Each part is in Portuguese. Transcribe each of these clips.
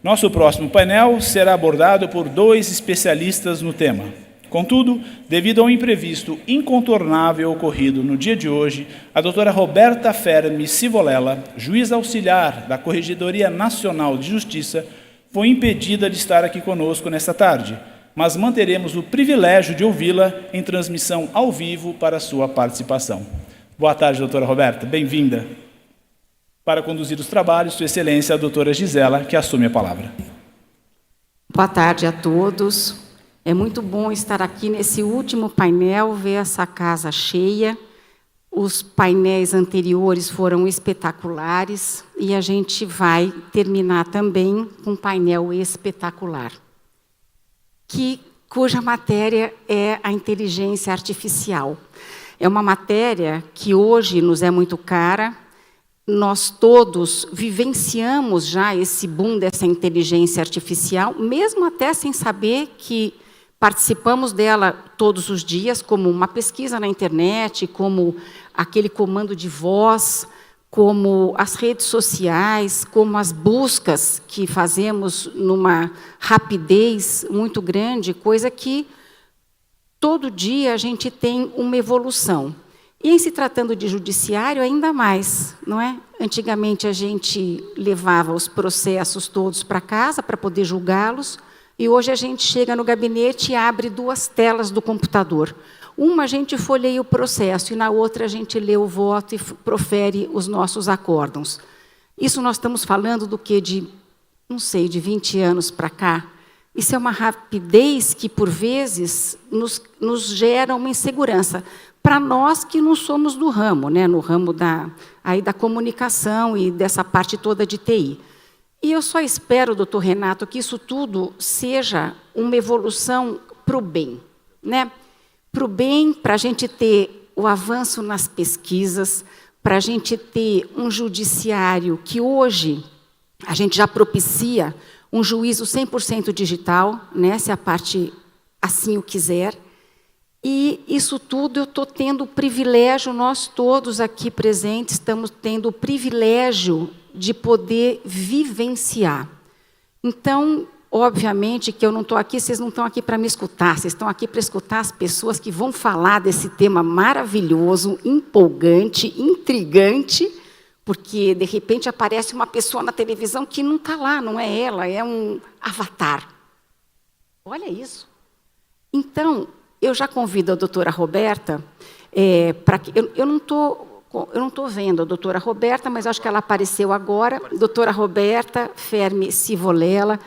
Nosso próximo painel será abordado por 2 especialistas no tema. Contudo, devido ao imprevisto incontornável ocorrido no dia de hoje, a doutora Roberta Fermi Sivolela, juíza auxiliar da Corregedoria Nacional de Justiça, foi impedida de estar aqui conosco nesta tarde, mas manteremos o privilégio de ouvi-la em transmissão ao vivo para sua participação. Boa tarde, doutora Roberta, bem-vinda. Para conduzir os trabalhos, Sua Excelência, a doutora Gisela, que assume a palavra. Boa tarde a todos. É muito bom estar aqui nesse último painel, ver essa casa cheia. Os painéis anteriores foram espetaculares e a gente vai terminar também com um painel espetacular, cuja matéria é a inteligência artificial. É uma matéria que hoje nos é muito cara. Nós todos vivenciamos já esse boom dessa inteligência artificial, mesmo até sem saber que participamos dela todos os dias, como uma pesquisa na internet, como aquele comando de voz, como as redes sociais, como as buscas que fazemos numa rapidez muito grande, coisa que todo dia a gente tem uma evolução. E em se tratando de judiciário, ainda mais, não é? Antigamente a gente levava os processos todos para casa para poder julgá-los, e hoje a gente chega no gabinete e abre 2 telas do computador. Uma a gente folheia o processo e na outra a gente lê o voto e profere os nossos acórdãos. Isso nós estamos falando do quê? Não sei, de 20 anos para cá. Isso é uma rapidez que, por vezes, nos gera uma insegurança. Para nós que não somos do ramo, né? No ramo da comunicação e dessa parte toda de TI. E eu só espero, doutor Renato, que isso tudo seja uma evolução para o bem, né? Para o bem, para a gente ter o avanço nas pesquisas, para a gente ter um judiciário que hoje a gente já propicia um juízo 100% digital, né? Se a parte assim o quiser. E isso tudo eu estou tendo o privilégio, nós todos aqui presentes estamos tendo o privilégio de poder vivenciar. Então, obviamente que eu não estou aqui, vocês não estão aqui para me escutar, vocês estão aqui para escutar as pessoas que vão falar desse tema maravilhoso, empolgante, intrigante, porque, de repente, aparece uma pessoa na televisão que não está lá, não é ela, é um avatar. Olha isso. Então, eu já convido a doutora Roberta, para que eu não estou vendo a doutora Roberta, mas acho que ela apareceu agora. Doutora Roberta Fermi Sivolela,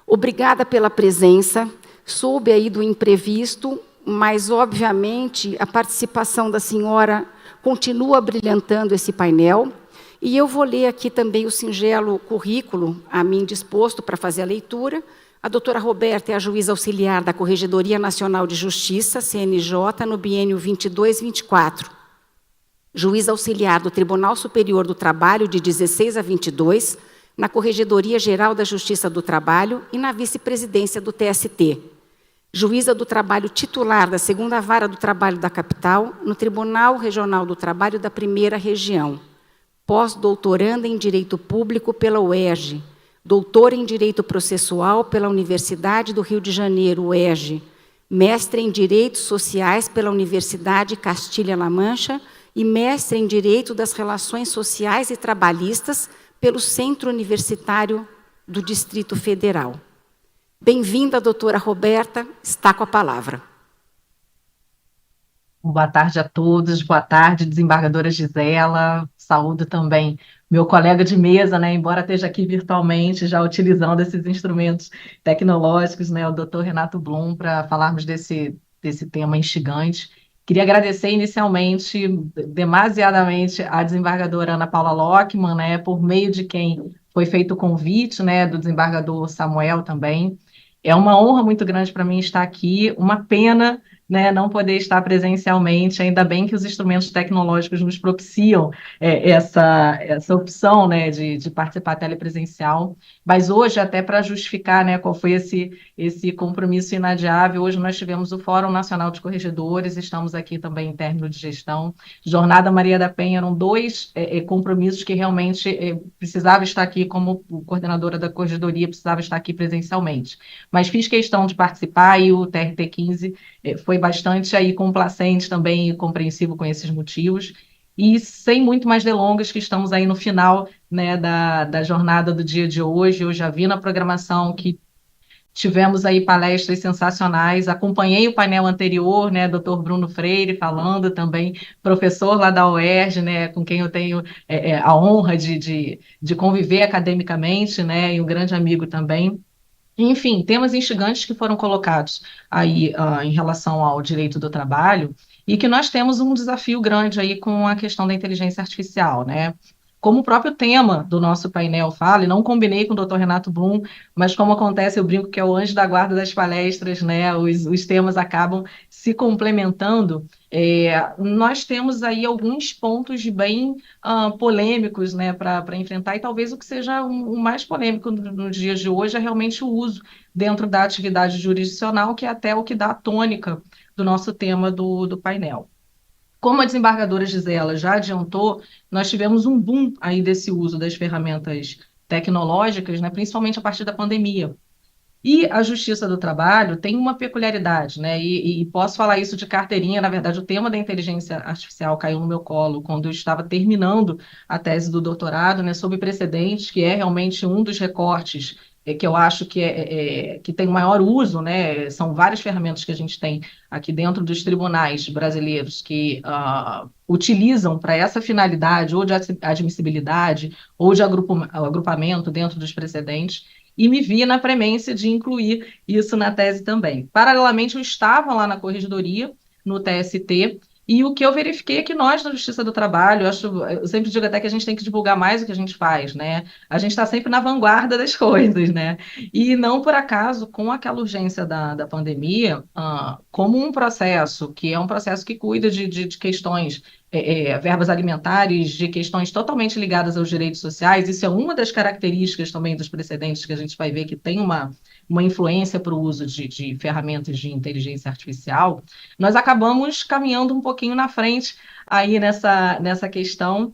obrigada pela presença. Soube aí do imprevisto, mas, obviamente, a participação da senhora continua brilhantando esse painel. E eu vou ler aqui também o singelo currículo a mim disposto para fazer a leitura. A doutora Roberta é a juíza auxiliar da Corregedoria Nacional de Justiça, CNJ, no biênio 22-24. Juíza auxiliar do Tribunal Superior do Trabalho, de 16 a 22, na Corregedoria Geral da Justiça do Trabalho e na vice-presidência do TST. Juíza do Trabalho titular da 2ª Vara do Trabalho da Capital, no Tribunal Regional do Trabalho da 1ª Região. Pós-doutoranda em Direito Público pela UERJ. Doutora em Direito Processual pela Universidade do Rio de Janeiro, UERJ, mestre em Direitos Sociais pela Universidade Castilha-La Mancha e mestre em Direito das Relações Sociais e Trabalhistas pelo Centro Universitário do Distrito Federal. Bem-vinda, doutora Roberta, está com a palavra. Boa tarde a todos, boa tarde, desembargadora Gisela, saúdo também meu colega de mesa, né, embora esteja aqui virtualmente, já utilizando esses instrumentos tecnológicos, né, o doutor Renato Blum, para falarmos desse tema instigante. Queria agradecer inicialmente, demasiadamente, à desembargadora Ana Paula Lockmann, né, por meio de quem foi feito o convite, né, do desembargador Samuel também. É uma honra muito grande para mim estar aqui, uma pena né, não poder estar presencialmente. Ainda bem que os instrumentos tecnológicos nos propiciam essa opção, né, de participar telepresencial. Mas hoje, até para justificar, né, qual foi esse compromisso inadiável, hoje nós tivemos o Fórum Nacional de Corregedores, estamos aqui também em término de gestão. Jornada Maria da Penha eram dois compromissos que realmente precisava estar aqui como coordenadora da corregedoria, precisava estar aqui presencialmente. Mas fiz questão de participar e o TRT 15 foi bastante aí complacente também e compreensivo com esses motivos. E sem muito mais delongas, que estamos aí no final, né, da jornada do dia de hoje. Eu já vi na programação que tivemos aí palestras sensacionais, acompanhei o painel anterior, né, Dr. Bruno Freire falando também, professor lá da UERJ, né, com quem eu tenho a honra de conviver academicamente, né, e um grande amigo também. Enfim, temas instigantes que foram colocados aí em relação ao direito do trabalho e que nós temos um desafio grande aí com a questão da inteligência artificial, né? Como o próprio tema do nosso painel fala, e não combinei com o Dr. Renato Blum, mas como acontece, eu brinco que é o anjo da guarda das palestras, né? Os temas acabam se complementando. Nós temos aí alguns pontos bem polêmicos, né, para enfrentar, e talvez o que seja o mais polêmico nos dias de hoje é realmente o uso dentro da atividade jurisdicional, que é até o que dá a tônica do nosso tema do painel. Como a desembargadora Gisela já adiantou, nós tivemos um boom aí desse uso das ferramentas tecnológicas, né, principalmente a partir da pandemia. E a Justiça do Trabalho tem uma peculiaridade, né? E posso falar isso de carteirinha. Na verdade, o tema da inteligência artificial caiu no meu colo quando eu estava terminando a tese do doutorado, né? Sob precedentes, que é realmente um dos recortes que eu acho que tem maior uso, né? São várias ferramentas que a gente tem aqui dentro dos tribunais brasileiros que utilizam para essa finalidade, ou de admissibilidade, ou de agrupamento dentro dos precedentes, e me vi na premência de incluir isso na tese também. Paralelamente, eu estava lá na corregedoria, no TST, e o que eu verifiquei é que nós, na Justiça do Trabalho, eu sempre digo até que a gente tem que divulgar mais o que a gente faz, né? A gente está sempre na vanguarda das coisas, né? E não por acaso, com aquela urgência da pandemia, como um processo, que é um processo que cuida de questões verbas alimentares, de questões totalmente ligadas aos direitos sociais. Isso é uma das características também dos precedentes que a gente vai ver que tem uma influência para o uso de ferramentas de inteligência artificial. Nós acabamos caminhando um pouquinho na frente aí nessa questão.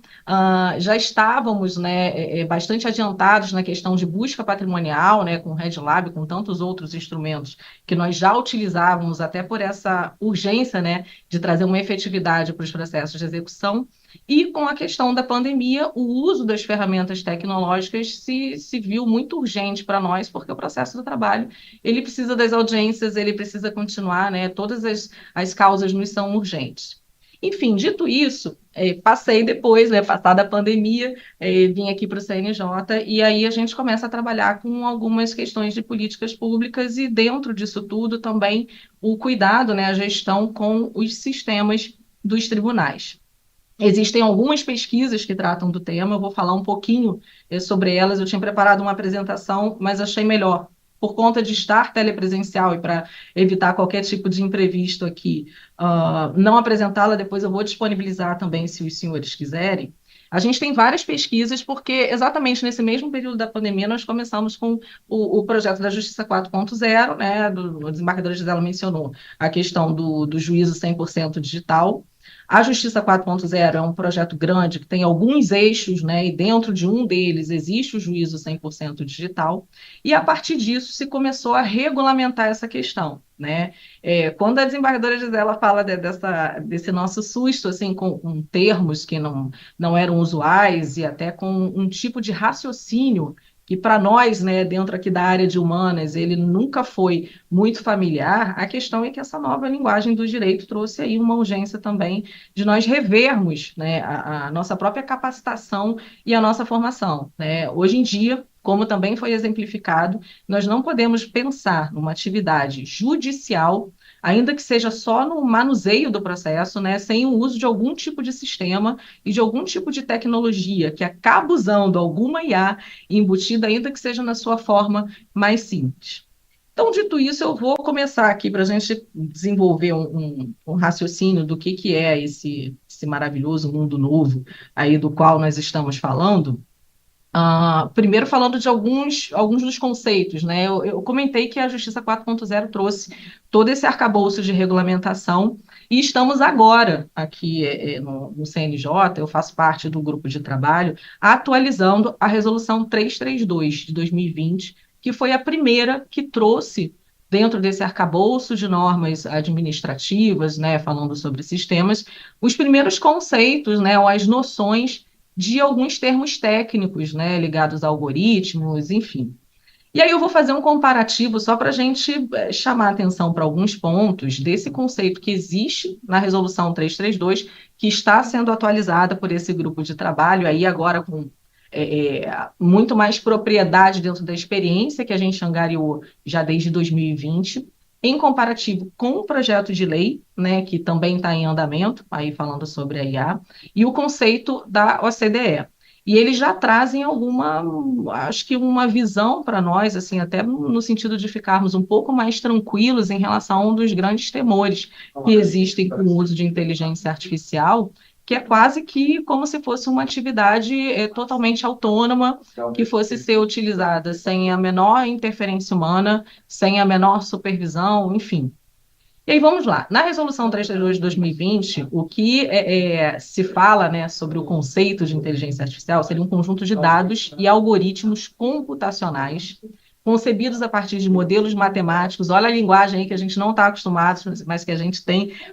Já estávamos, né, bastante adiantados na questão de busca patrimonial, né, com o Red Lab, com tantos outros instrumentos que nós já utilizávamos, até por essa urgência, né, de trazer uma efetividade para os processos de execução. E com a questão da pandemia, o uso das ferramentas tecnológicas se viu muito urgente para nós, porque o processo do trabalho, ele precisa das audiências, ele precisa continuar, né? Todas as causas nos são urgentes. Enfim, dito isso, passei depois, né, passada a pandemia, vim aqui para o CNJ, e aí a gente começa a trabalhar com algumas questões de políticas públicas e dentro disso tudo também o cuidado, né, a gestão com os sistemas dos tribunais. Existem algumas pesquisas que tratam do tema, eu vou falar um pouquinho sobre elas. Eu tinha preparado uma apresentação, mas achei melhor, por conta de estar telepresencial e para evitar qualquer tipo de imprevisto aqui, não apresentá-la, depois eu vou disponibilizar também, se os senhores quiserem. A gente tem várias pesquisas, porque exatamente nesse mesmo período da pandemia nós começamos com o projeto da Justiça 4.0, né, o desembargador Gisela mencionou a questão do juízo 100% digital. A Justiça 4.0 é um projeto grande que tem alguns eixos, né, e dentro de um deles existe o juízo 100% digital, e a partir disso se começou a regulamentar essa questão, né? Quando a desembargadora Gisela fala desse nosso susto assim, com termos que não eram usuais e até com um tipo de raciocínio que para nós, né, dentro aqui da área de humanas, ele nunca foi muito familiar, a questão é que essa nova linguagem do direito trouxe aí uma urgência também de nós revermos, né, a nossa própria capacitação e a nossa formação, né? Hoje em dia, como também foi exemplificado, nós não podemos pensar numa atividade judicial, ainda que seja só no manuseio do processo, né, sem o uso de algum tipo de sistema e de algum tipo de tecnologia que acaba usando alguma IA embutida, ainda que seja na sua forma mais simples. Então, dito isso, eu vou começar aqui para a gente desenvolver um raciocínio do que é esse maravilhoso mundo novo aí do qual nós estamos falando. Primeiro falando de alguns dos conceitos, né? Eu comentei que a Justiça 4.0 trouxe todo esse arcabouço de regulamentação e estamos agora aqui no CNJ, eu faço parte do grupo de trabalho, atualizando a Resolução 332 de 2020, que foi a primeira que trouxe dentro desse arcabouço de normas administrativas, né, falando sobre sistemas, os primeiros conceitos, né, ou as noções de alguns termos técnicos, né, ligados a algoritmos, enfim. E aí eu vou fazer um comparativo só para a gente chamar a atenção para alguns pontos desse conceito que existe na Resolução 332, que está sendo atualizada por esse grupo de trabalho, aí agora com muito mais propriedade dentro da experiência que a gente angariou já desde 2020, em comparativo com o projeto de lei, né, que também está em andamento, aí falando sobre a IA, e o conceito da OCDE. E eles já trazem acho que uma visão para nós, assim, até no sentido de ficarmos um pouco mais tranquilos em relação a um dos grandes temores que existem com o uso de inteligência artificial, que é quase que como se fosse uma atividade totalmente autônoma, que fosse ser utilizada sem a menor interferência humana, sem a menor supervisão, enfim. E aí vamos lá. Na Resolução 332 de 2020, o que se fala, né, sobre o conceito de inteligência artificial seria um conjunto de dados e algoritmos computacionais concebidos a partir de modelos matemáticos. Olha a linguagem aí que a gente não está acostumado, mas que a gente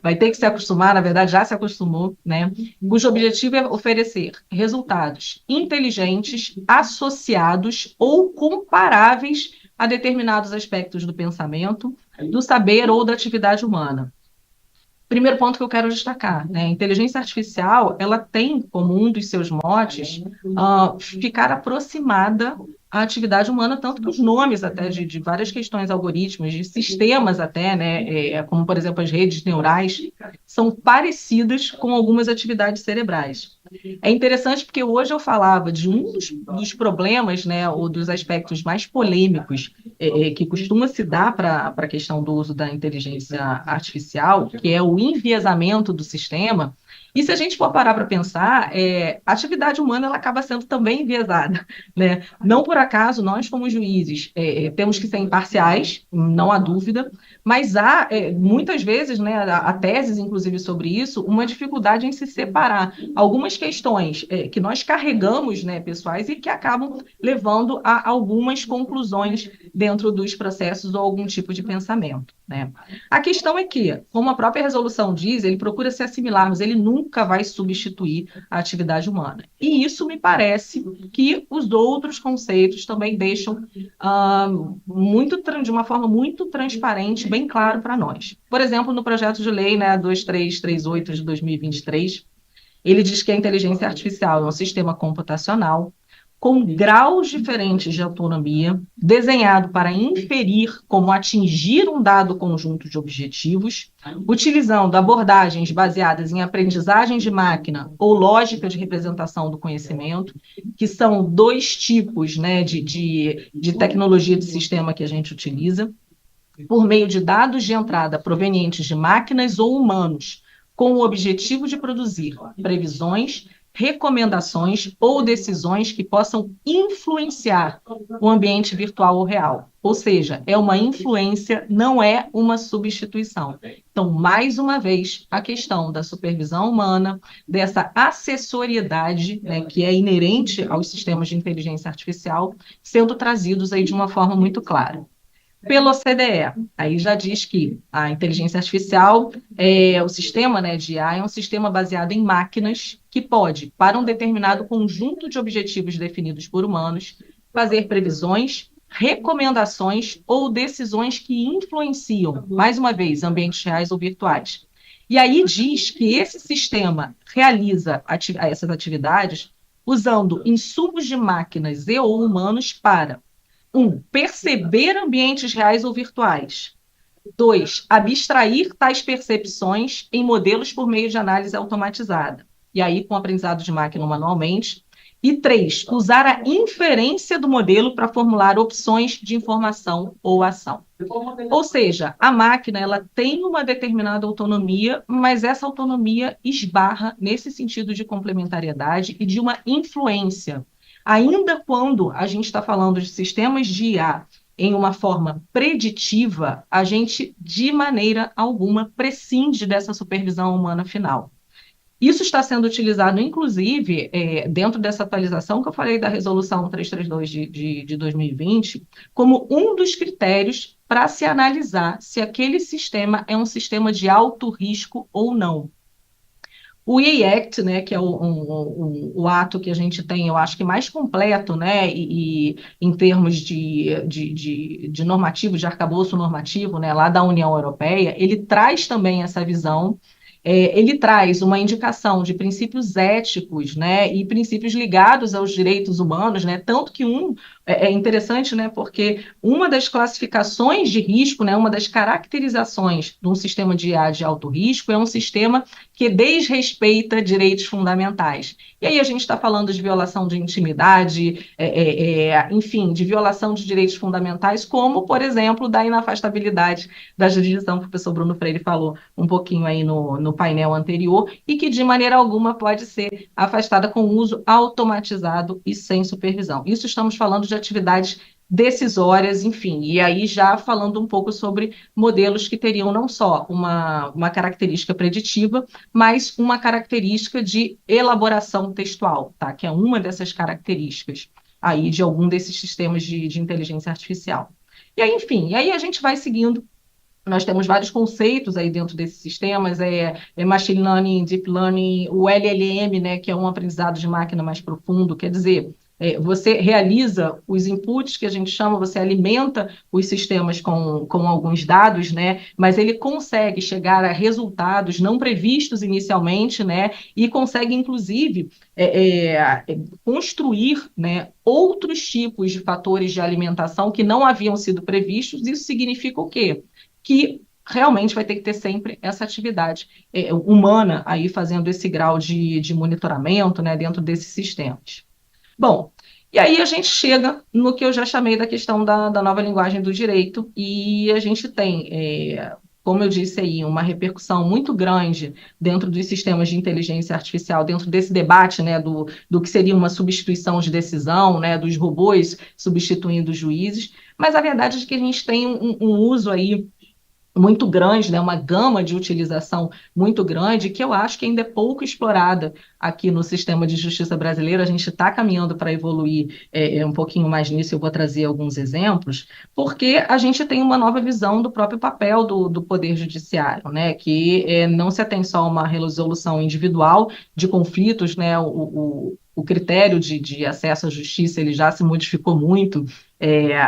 vai ter que se acostumar, na verdade já se acostumou, né? Cujo objetivo é oferecer resultados inteligentes, associados ou comparáveis a determinados aspectos do pensamento, do saber ou da atividade humana. Primeiro ponto que eu quero destacar, né? A inteligência artificial, ela tem como um dos seus motes ficar aproximada à atividade humana, tanto que os nomes até de várias questões algoritmos, de sistemas até, né? Como, por exemplo, as redes neurais, são parecidas com algumas atividades cerebrais. É interessante porque hoje eu falava de um dos problemas, né, ou dos aspectos mais polêmicos que costuma se dar para a questão do uso da inteligência artificial, que é o enviesamento do sistema. E se a gente for parar para pensar, a atividade humana ela acaba sendo também enviesada, né? Não por acaso nós, como juízes, temos que ser imparciais, não há dúvida, mas há, muitas vezes, né, há teses, inclusive, sobre isso, uma dificuldade em se separar algumas questões que nós carregamos, né, pessoais, e que acabam levando a algumas conclusões dentro dos processos ou algum tipo de pensamento, né? A questão é que, como a própria resolução diz, ele procura se assimilar, mas ele nunca vai substituir a atividade humana. E isso me parece que os outros conceitos também deixam de uma forma muito transparente, bem claro para nós. Por exemplo, no projeto de lei, né, 2338 de 2023, ele diz que a inteligência artificial é um sistema computacional com graus diferentes de autonomia, desenhado para inferir como atingir um dado conjunto de objetivos, utilizando abordagens baseadas em aprendizagem de máquina ou lógica de representação do conhecimento, que são dois tipos, né, de tecnologia de sistema que a gente utiliza, por meio de dados de entrada provenientes de máquinas ou humanos, com o objetivo de produzir previsões, recomendações ou decisões que possam influenciar o ambiente virtual ou real. Ou seja, é uma influência, não é uma substituição. Então, mais uma vez, a questão da supervisão humana, dessa acessoriedade, né, que é inerente aos sistemas de inteligência artificial, sendo trazidos aí de uma forma muito clara. Pelo OCDE, aí já diz que a inteligência artificial, o sistema, né, de IA, é um sistema baseado em máquinas que pode, para um determinado conjunto de objetivos definidos por humanos, fazer previsões, recomendações ou decisões que influenciam, mais uma vez, ambientes reais ou virtuais. E aí diz que esse sistema realiza essas atividades usando insumos de máquinas e ou humanos para perceber ambientes reais ou virtuais. 2, abstrair tais percepções em modelos por meio de análise automatizada. E aí, com aprendizado de máquina manualmente. E 3, usar a inferência do modelo para formular opções de informação ou ação. Ou seja, a máquina ela tem uma determinada autonomia, mas essa autonomia esbarra nesse sentido de complementariedade e de uma influência. Ainda quando a gente está falando de sistemas de IA em uma forma preditiva, a gente, de maneira alguma, prescinde dessa supervisão humana final. Isso está sendo utilizado, inclusive, dentro dessa atualização que eu falei da Resolução 332 de 2020, como um dos critérios para se analisar se aquele sistema é um sistema de alto risco ou não. O EA Act, né, que é o ato que a gente tem, eu acho que mais completo, né, e em termos de normativo, de arcabouço normativo, né, lá da União Europeia, ele traz também essa visão. Ele traz uma indicação de princípios éticos, né, e princípios ligados aos direitos humanos, né, tanto que é interessante, né, porque uma das classificações de risco, né, uma das caracterizações de um sistema de IA de alto risco é um sistema que desrespeita direitos fundamentais. E aí a gente está falando de violação de intimidade, enfim, de violação de direitos fundamentais, como, por exemplo, da inafastabilidade da jurisdição, que o professor Bruno Freire falou um pouquinho aí no painel anterior, e que de maneira alguma pode ser afastada com uso automatizado e sem supervisão. Isso estamos falando de atividades decisórias, enfim, e aí já falando um pouco sobre modelos que teriam não só uma característica preditiva, mas uma característica de elaboração textual, tá? Que é uma dessas características aí de algum desses sistemas de inteligência artificial. E aí, enfim, e aí a gente vai seguindo. Nós temos vários conceitos aí dentro desses sistemas, machine learning, deep learning, o LLM, né, que é um aprendizado de máquina mais profundo, quer dizer, você realiza os inputs que a gente chama, você alimenta os sistemas com alguns dados, né, mas ele consegue chegar a resultados não previstos inicialmente, né, e consegue, inclusive, construir, né, outros tipos de fatores de alimentação que não haviam sido previstos. Isso significa o quê? Que realmente vai ter que ter sempre essa atividade humana aí fazendo esse grau de monitoramento, né, dentro desses sistemas. Bom, e aí a gente chega no que eu já chamei da questão da nova linguagem do direito, e a gente tem, como eu disse aí, uma repercussão muito grande dentro dos sistemas de inteligência artificial, dentro desse debate, né, do que seria uma substituição de decisão, né, dos robôs substituindo os juízes, mas a verdade é que a gente tem um uso aí muito grande, né, uma gama de utilização muito grande, que eu acho que ainda é pouco explorada aqui no sistema de justiça brasileiro. A gente está caminhando para evoluir um pouquinho mais nisso, eu vou trazer alguns exemplos, porque a gente tem uma nova visão do próprio papel do Poder Judiciário, né, que não se atém só a uma resolução individual de conflitos, né, o critério de acesso à justiça ele já se modificou muito.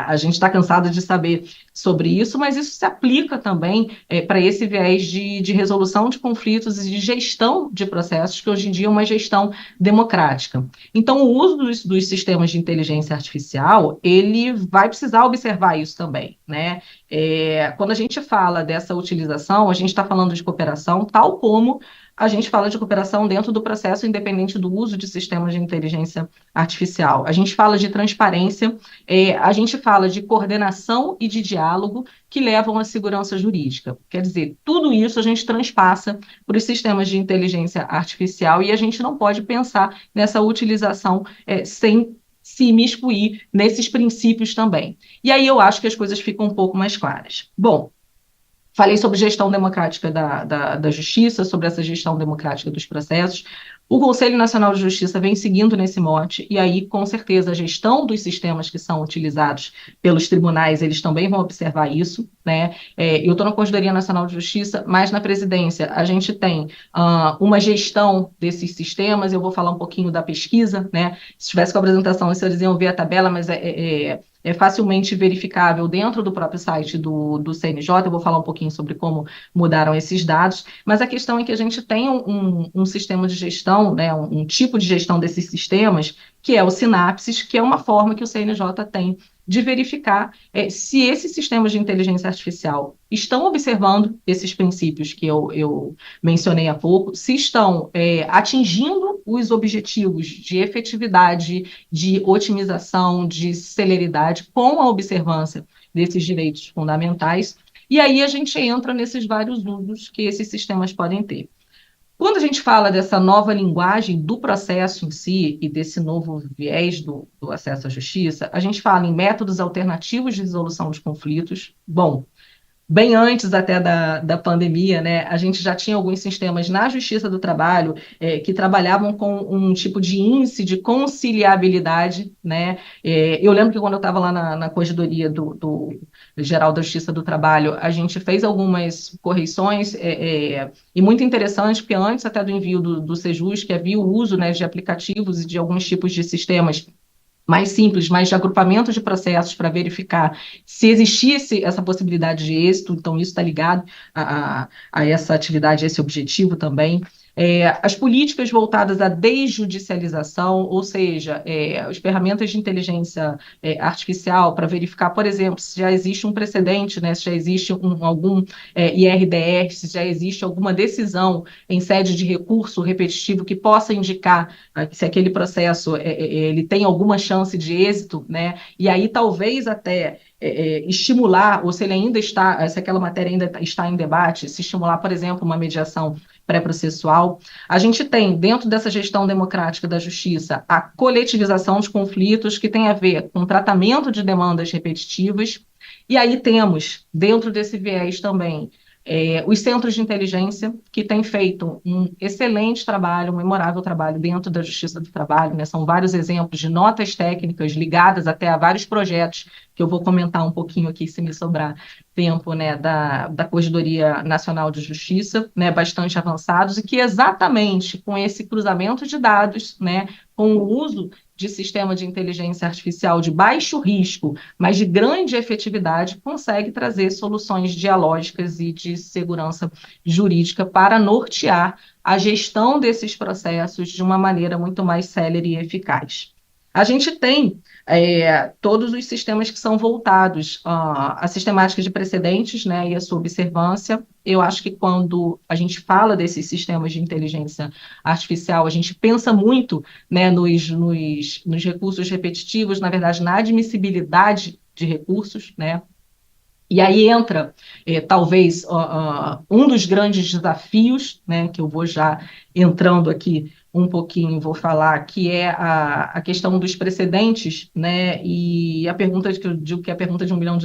A gente está cansado de saber sobre isso, mas isso se aplica também para esse viés de resolução de conflitos e de gestão de processos, que hoje em dia é uma gestão democrática. Então, o uso dos sistemas de inteligência artificial, ele vai precisar observar isso também, né? Quando a gente fala dessa utilização, a gente está falando de cooperação, tal como a gente fala de cooperação dentro do processo independente do uso de sistemas de inteligência artificial. A gente fala de transparência, a gente fala de coordenação e de diálogo que levam à segurança jurídica. Quer dizer, tudo isso a gente transpassa para os sistemas de inteligência artificial e a gente não pode pensar nessa utilização sem se imiscuir nesses princípios também. E aí eu acho que as coisas ficam um pouco mais claras. Bom, falei sobre gestão democrática da justiça, sobre essa gestão democrática dos processos. O Conselho Nacional de Justiça vem seguindo nesse mote, e aí, com certeza, a gestão dos sistemas que são utilizados pelos tribunais, eles também vão observar isso, né? Eu estou na Corregedoria Nacional de Justiça, mas na presidência a gente tem uma gestão desses sistemas. Eu vou falar um pouquinho da pesquisa, né? Se tivesse com a apresentação, vocês iam ver a tabela, mas é facilmente verificável dentro do próprio site do CNJ. Eu vou falar um pouquinho sobre como mudaram esses dados, mas a questão é que a gente tem um sistema de gestão, né, um tipo de gestão desses sistemas, que é o Sinapses, que é uma forma que o CNJ tem de verificar se esses sistemas de inteligência artificial estão observando esses princípios que eu mencionei há pouco, se estão atingindo os objetivos de efetividade, de otimização, de celeridade, com a observância desses direitos fundamentais, e aí a gente entra nesses vários usos que esses sistemas podem ter. Quando a gente fala dessa nova linguagem do processo em si e desse novo viés do acesso à justiça, a gente fala em métodos alternativos de resolução de conflitos. Bom, bem antes até da pandemia, né, a gente já tinha alguns sistemas na Justiça do Trabalho que trabalhavam com um tipo de índice de conciliabilidade, né? Eu lembro que quando eu estava lá na corregedoria do Geral da Justiça do Trabalho, a gente fez algumas correições, e muito interessante, porque antes até do envio do Sejus, que havia o uso, né, de aplicativos e de alguns tipos de sistemas mais simples, mais de agrupamento de processos para verificar se existisse essa possibilidade de êxito, então isso está ligado a essa atividade, a esse objetivo também. As políticas voltadas à desjudicialização, ou seja, as ferramentas de inteligência artificial para verificar, por exemplo, se já existe um precedente, né, se já existe algum IRDR, se já existe alguma decisão em sede de recurso repetitivo que possa indicar se aquele processo ele tem alguma chance de êxito, né, e aí talvez até estimular, ou se ele ainda está, se aquela matéria ainda está em debate, se estimular, por exemplo, uma mediação pré-processual. A gente tem, dentro dessa gestão democrática da justiça, a coletivização de conflitos, que tem a ver com tratamento de demandas repetitivas, e aí temos, dentro desse viés também, os centros de inteligência, que têm feito um excelente trabalho, um memorável trabalho dentro da Justiça do Trabalho, né? São vários exemplos de notas técnicas ligadas até a vários projetos, que eu vou comentar um pouquinho aqui, se me sobrar tempo, né, da Corregedoria Nacional de Justiça, né, bastante avançados, e que exatamente com esse cruzamento de dados, né, com o uso de sistema de inteligência artificial de baixo risco, mas de grande efetividade, consegue trazer soluções dialógicas e de segurança jurídica para nortear a gestão desses processos de uma maneira muito mais célere e eficaz. A gente tem todos os sistemas que são voltados à sistemática de precedentes, né, e a sua observância. Eu acho que quando a gente fala desses sistemas de inteligência artificial, a gente pensa muito, né, nos recursos repetitivos, na verdade, na admissibilidade de recursos, né? E aí entra, talvez, um dos grandes desafios, né, que eu vou já entrando aqui um pouquinho, vou falar, que é a questão dos precedentes, né, e a pergunta que eu digo que é a pergunta de $1 milhão,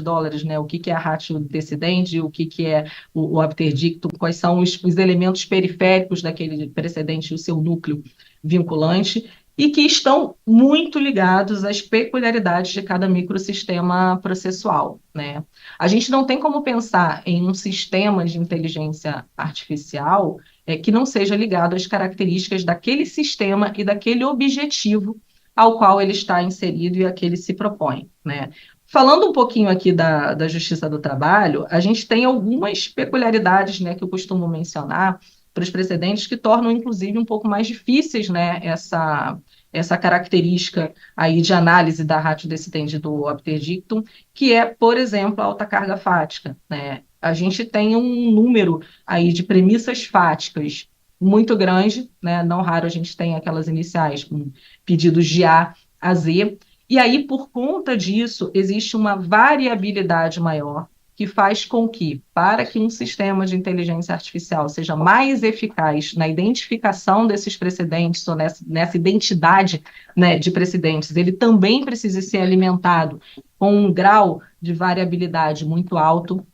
né, o que é a ratio decidente, o que é o obter dictum, quais são os elementos periféricos daquele precedente e o seu núcleo vinculante, e que estão muito ligados às peculiaridades de cada microsistema processual, né? A gente não tem como pensar em um sistema de inteligência artificial que não seja ligado às características daquele sistema e daquele objetivo ao qual ele está inserido e a que ele se propõe, né? Falando um pouquinho aqui da Justiça do Trabalho, a gente tem algumas peculiaridades, né, que eu costumo mencionar para os precedentes que tornam, inclusive, um pouco mais difíceis, né, essa característica aí de análise da ratio decidente do obter dictum, que é, por exemplo, a alta carga fática, né? A gente tem um número aí de premissas fáticas muito grande, né? Não raro a gente tem aquelas iniciais com pedidos de A a Z, e aí, por conta disso, existe uma variabilidade maior, que faz com que, para que um sistema de inteligência artificial seja mais eficaz na identificação desses precedentes, ou nessa identidade, né, de precedentes, ele também precisa ser alimentado com um grau de variabilidade muito alto.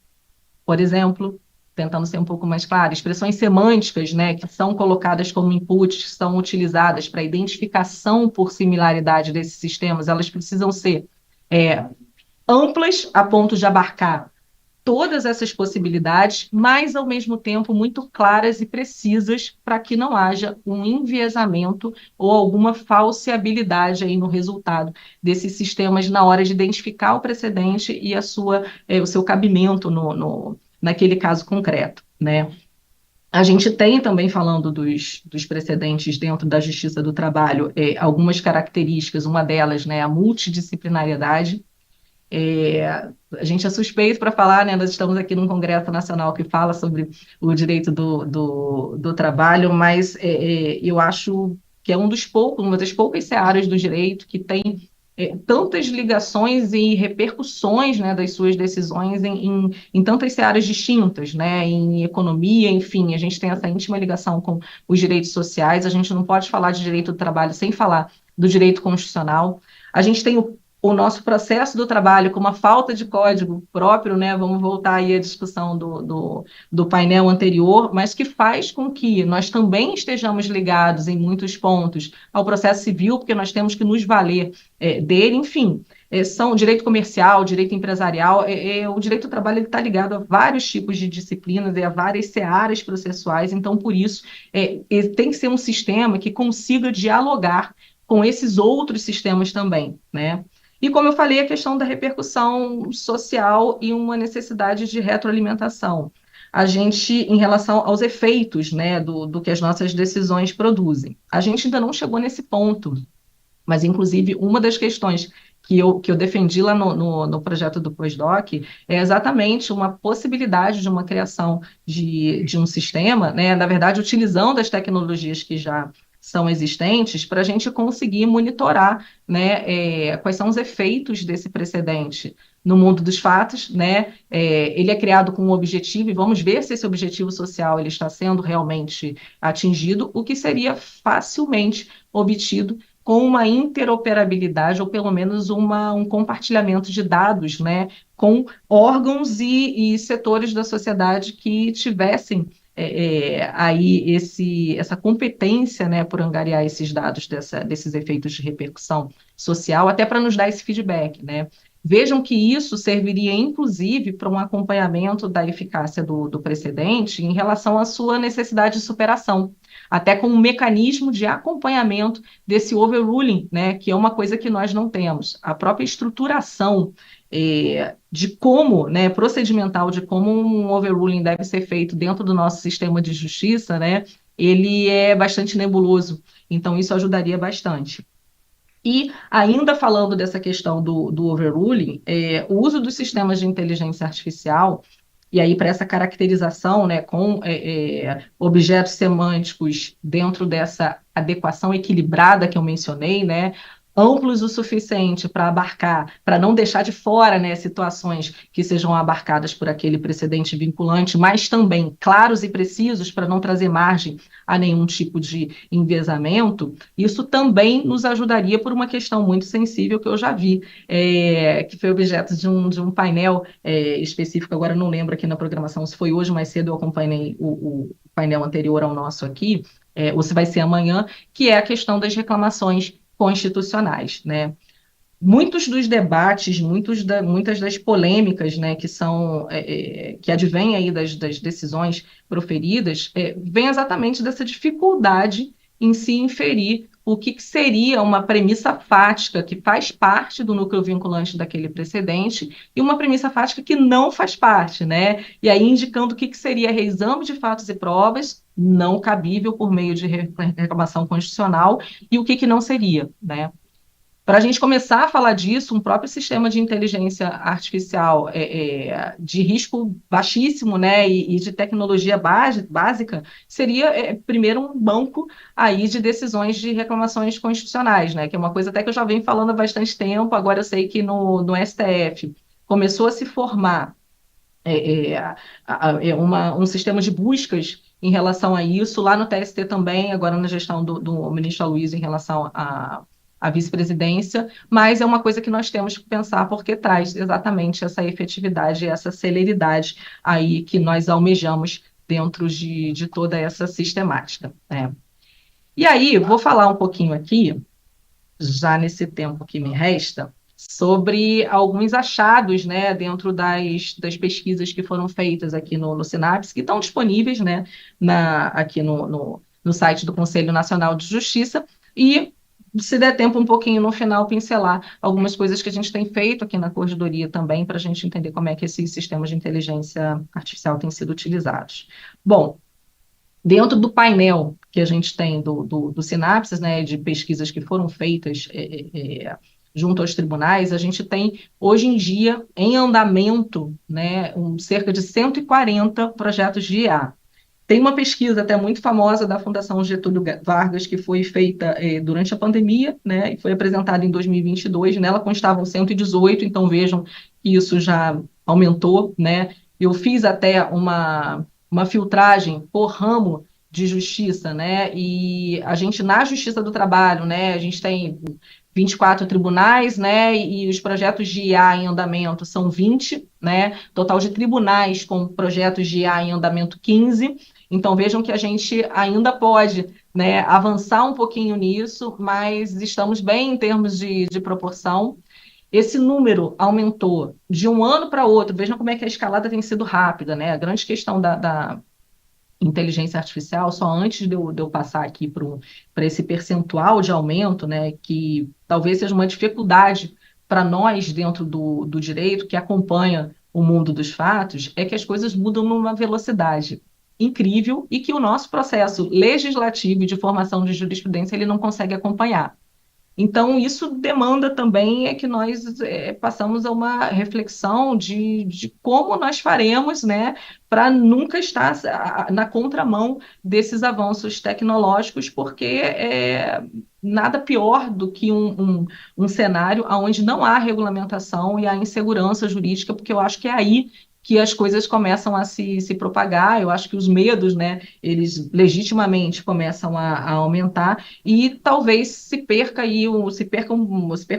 Por exemplo, tentando ser um pouco mais claro, expressões semânticas, né, que são colocadas como inputs, que são utilizadas para identificação por similaridade desses sistemas, elas precisam ser amplas a ponto de abarcar todas essas possibilidades, mas, ao mesmo tempo, muito claras e precisas para que não haja um enviesamento ou alguma falseabilidade aí no resultado desses sistemas na hora de identificar o precedente e o seu cabimento naquele caso concreto, né? A gente tem também, falando dos precedentes dentro da Justiça do Trabalho, algumas características, uma delas, né, a multidisciplinariedade. A gente é suspeito para falar, né? Nós estamos aqui num Congresso Nacional que fala sobre o direito do trabalho, mas eu acho que é uma das poucas searas do direito que tem tantas ligações e repercussões, né, das suas decisões em tantas searas distintas, né, em economia, enfim, a gente tem essa íntima ligação com os direitos sociais, a gente não pode falar de direito do trabalho sem falar do direito constitucional, a gente tem o nosso processo do trabalho com uma falta de código próprio, né, vamos voltar aí à discussão do painel anterior, mas que faz com que nós também estejamos ligados em muitos pontos ao processo civil, porque nós temos que nos valer dele, enfim, são direito comercial, direito empresarial, o direito do trabalho está ligado a vários tipos de disciplinas e a várias searas processuais, então, por isso, tem que ser um sistema que consiga dialogar com esses outros sistemas também, né? E, como eu falei, a questão da repercussão social e uma necessidade de retroalimentação. A gente, em relação aos efeitos, né, do que as nossas decisões produzem. A gente ainda não chegou nesse ponto, mas, inclusive, uma das questões que eu defendi lá no projeto do pós-doc é exatamente uma possibilidade de uma criação de um sistema, né, na verdade, utilizando as tecnologias que já são existentes, para a gente conseguir monitorar, né, quais são os efeitos desse precedente no mundo dos fatos, né? Ele é criado com um objetivo, e vamos ver se esse objetivo social ele está sendo realmente atingido, o que seria facilmente obtido com uma interoperabilidade, ou pelo menos um compartilhamento de dados, né, com órgãos e setores da sociedade que tivessem aí essa competência, né, por angariar esses dados desses efeitos de repercussão social, até para nos dar esse feedback, né? Vejam que isso serviria, inclusive, para um acompanhamento da eficácia do precedente em relação à sua necessidade de superação, até com um mecanismo de acompanhamento desse overruling, né, que é uma coisa que nós não temos. A própria estruturação de como, né, procedimental, de como um overruling deve ser feito dentro do nosso sistema de justiça, né, ele é bastante nebuloso, então isso ajudaria bastante. E, ainda falando dessa questão do overruling, o uso dos sistemas de inteligência artificial, e aí para essa caracterização, né, com objetos semânticos dentro dessa adequação equilibrada que eu mencionei, né, amplos o suficiente para abarcar, para não deixar de fora, né, situações que sejam abarcadas por aquele precedente vinculante, mas também claros e precisos para não trazer margem a nenhum tipo de enviesamento, isso também nos ajudaria por uma questão muito sensível que eu já vi, que foi objeto de um painel específico, agora não lembro aqui na programação se foi hoje ou mais cedo, eu acompanhei o painel anterior ao nosso aqui, ou se vai ser amanhã, que é a questão das reclamações constitucionais, né? Muitos dos debates, muitas das polêmicas, né, que advêm aí das decisões proferidas, vem exatamente dessa dificuldade em se inferir o que seria uma premissa fática que faz parte do núcleo vinculante daquele precedente e uma premissa fática que não faz parte, né? E aí indicando o que seria reexame de fatos e provas não cabível por meio de reclamação constitucional e o que não seria, né? Para a gente começar a falar disso, um próprio sistema de inteligência artificial de risco baixíssimo, né, e de tecnologia básica, seria primeiro um banco aí de decisões de reclamações constitucionais, né, que é uma coisa até que eu já venho falando há bastante tempo, agora eu sei que no STF começou a se formar um sistema de buscas em relação a isso, lá no TST também, agora na gestão do ministro Aloysio em relação a vice-presidência, mas é uma coisa que nós temos que pensar porque traz exatamente essa efetividade, essa celeridade aí que nós almejamos dentro de toda essa sistemática, né? E aí, vou falar um pouquinho aqui, já nesse tempo que me resta, sobre alguns achados, né, dentro das pesquisas que foram feitas aqui no Sinapse, que estão disponíveis, né, aqui no site do Conselho Nacional de Justiça, e se der tempo um pouquinho no final, pincelar algumas coisas que a gente tem feito aqui na Corregedoria também, para a gente entender como é que esses sistemas de inteligência artificial têm sido utilizados. Bom, dentro do painel que a gente tem do Sinapses, né, de pesquisas que foram feitas junto aos tribunais, a gente tem, hoje em dia, em andamento, né, cerca de 140 projetos de IA. Tem uma pesquisa até muito famosa da Fundação Getúlio Vargas, que foi feita durante a pandemia, né, e foi apresentada em 2022. Nela constavam 118, então vejam que isso já aumentou, né? Eu fiz até uma filtragem por ramo de justiça, né? E a gente, na Justiça do Trabalho, né, a gente tem 24 tribunais, né? E os projetos de IA em andamento são 20, né? Total de tribunais com projetos de IA em andamento 15. Então vejam que a gente ainda pode, né, avançar um pouquinho nisso, mas estamos bem em termos de proporção. Esse número aumentou de um ano para outro. Vejam como é que a escalada tem sido rápida, né? A grande questão da inteligência artificial, só antes de eu passar aqui para esse percentual de aumento, né, que talvez seja uma dificuldade para nós dentro do direito, que acompanha o mundo dos fatos, é que as coisas mudam numa velocidade incrível e que o nosso processo legislativo e de formação de jurisprudência ele não consegue acompanhar. Então, isso demanda também que nós passamos a uma reflexão de como nós faremos, né, para nunca estar na contramão desses avanços tecnológicos, porque nada pior do que um cenário onde não há regulamentação e há insegurança jurídica, porque eu acho que é aí que as coisas começam a se propagar. Eu acho que os medos, né, eles legitimamente começam a aumentar, e talvez se perca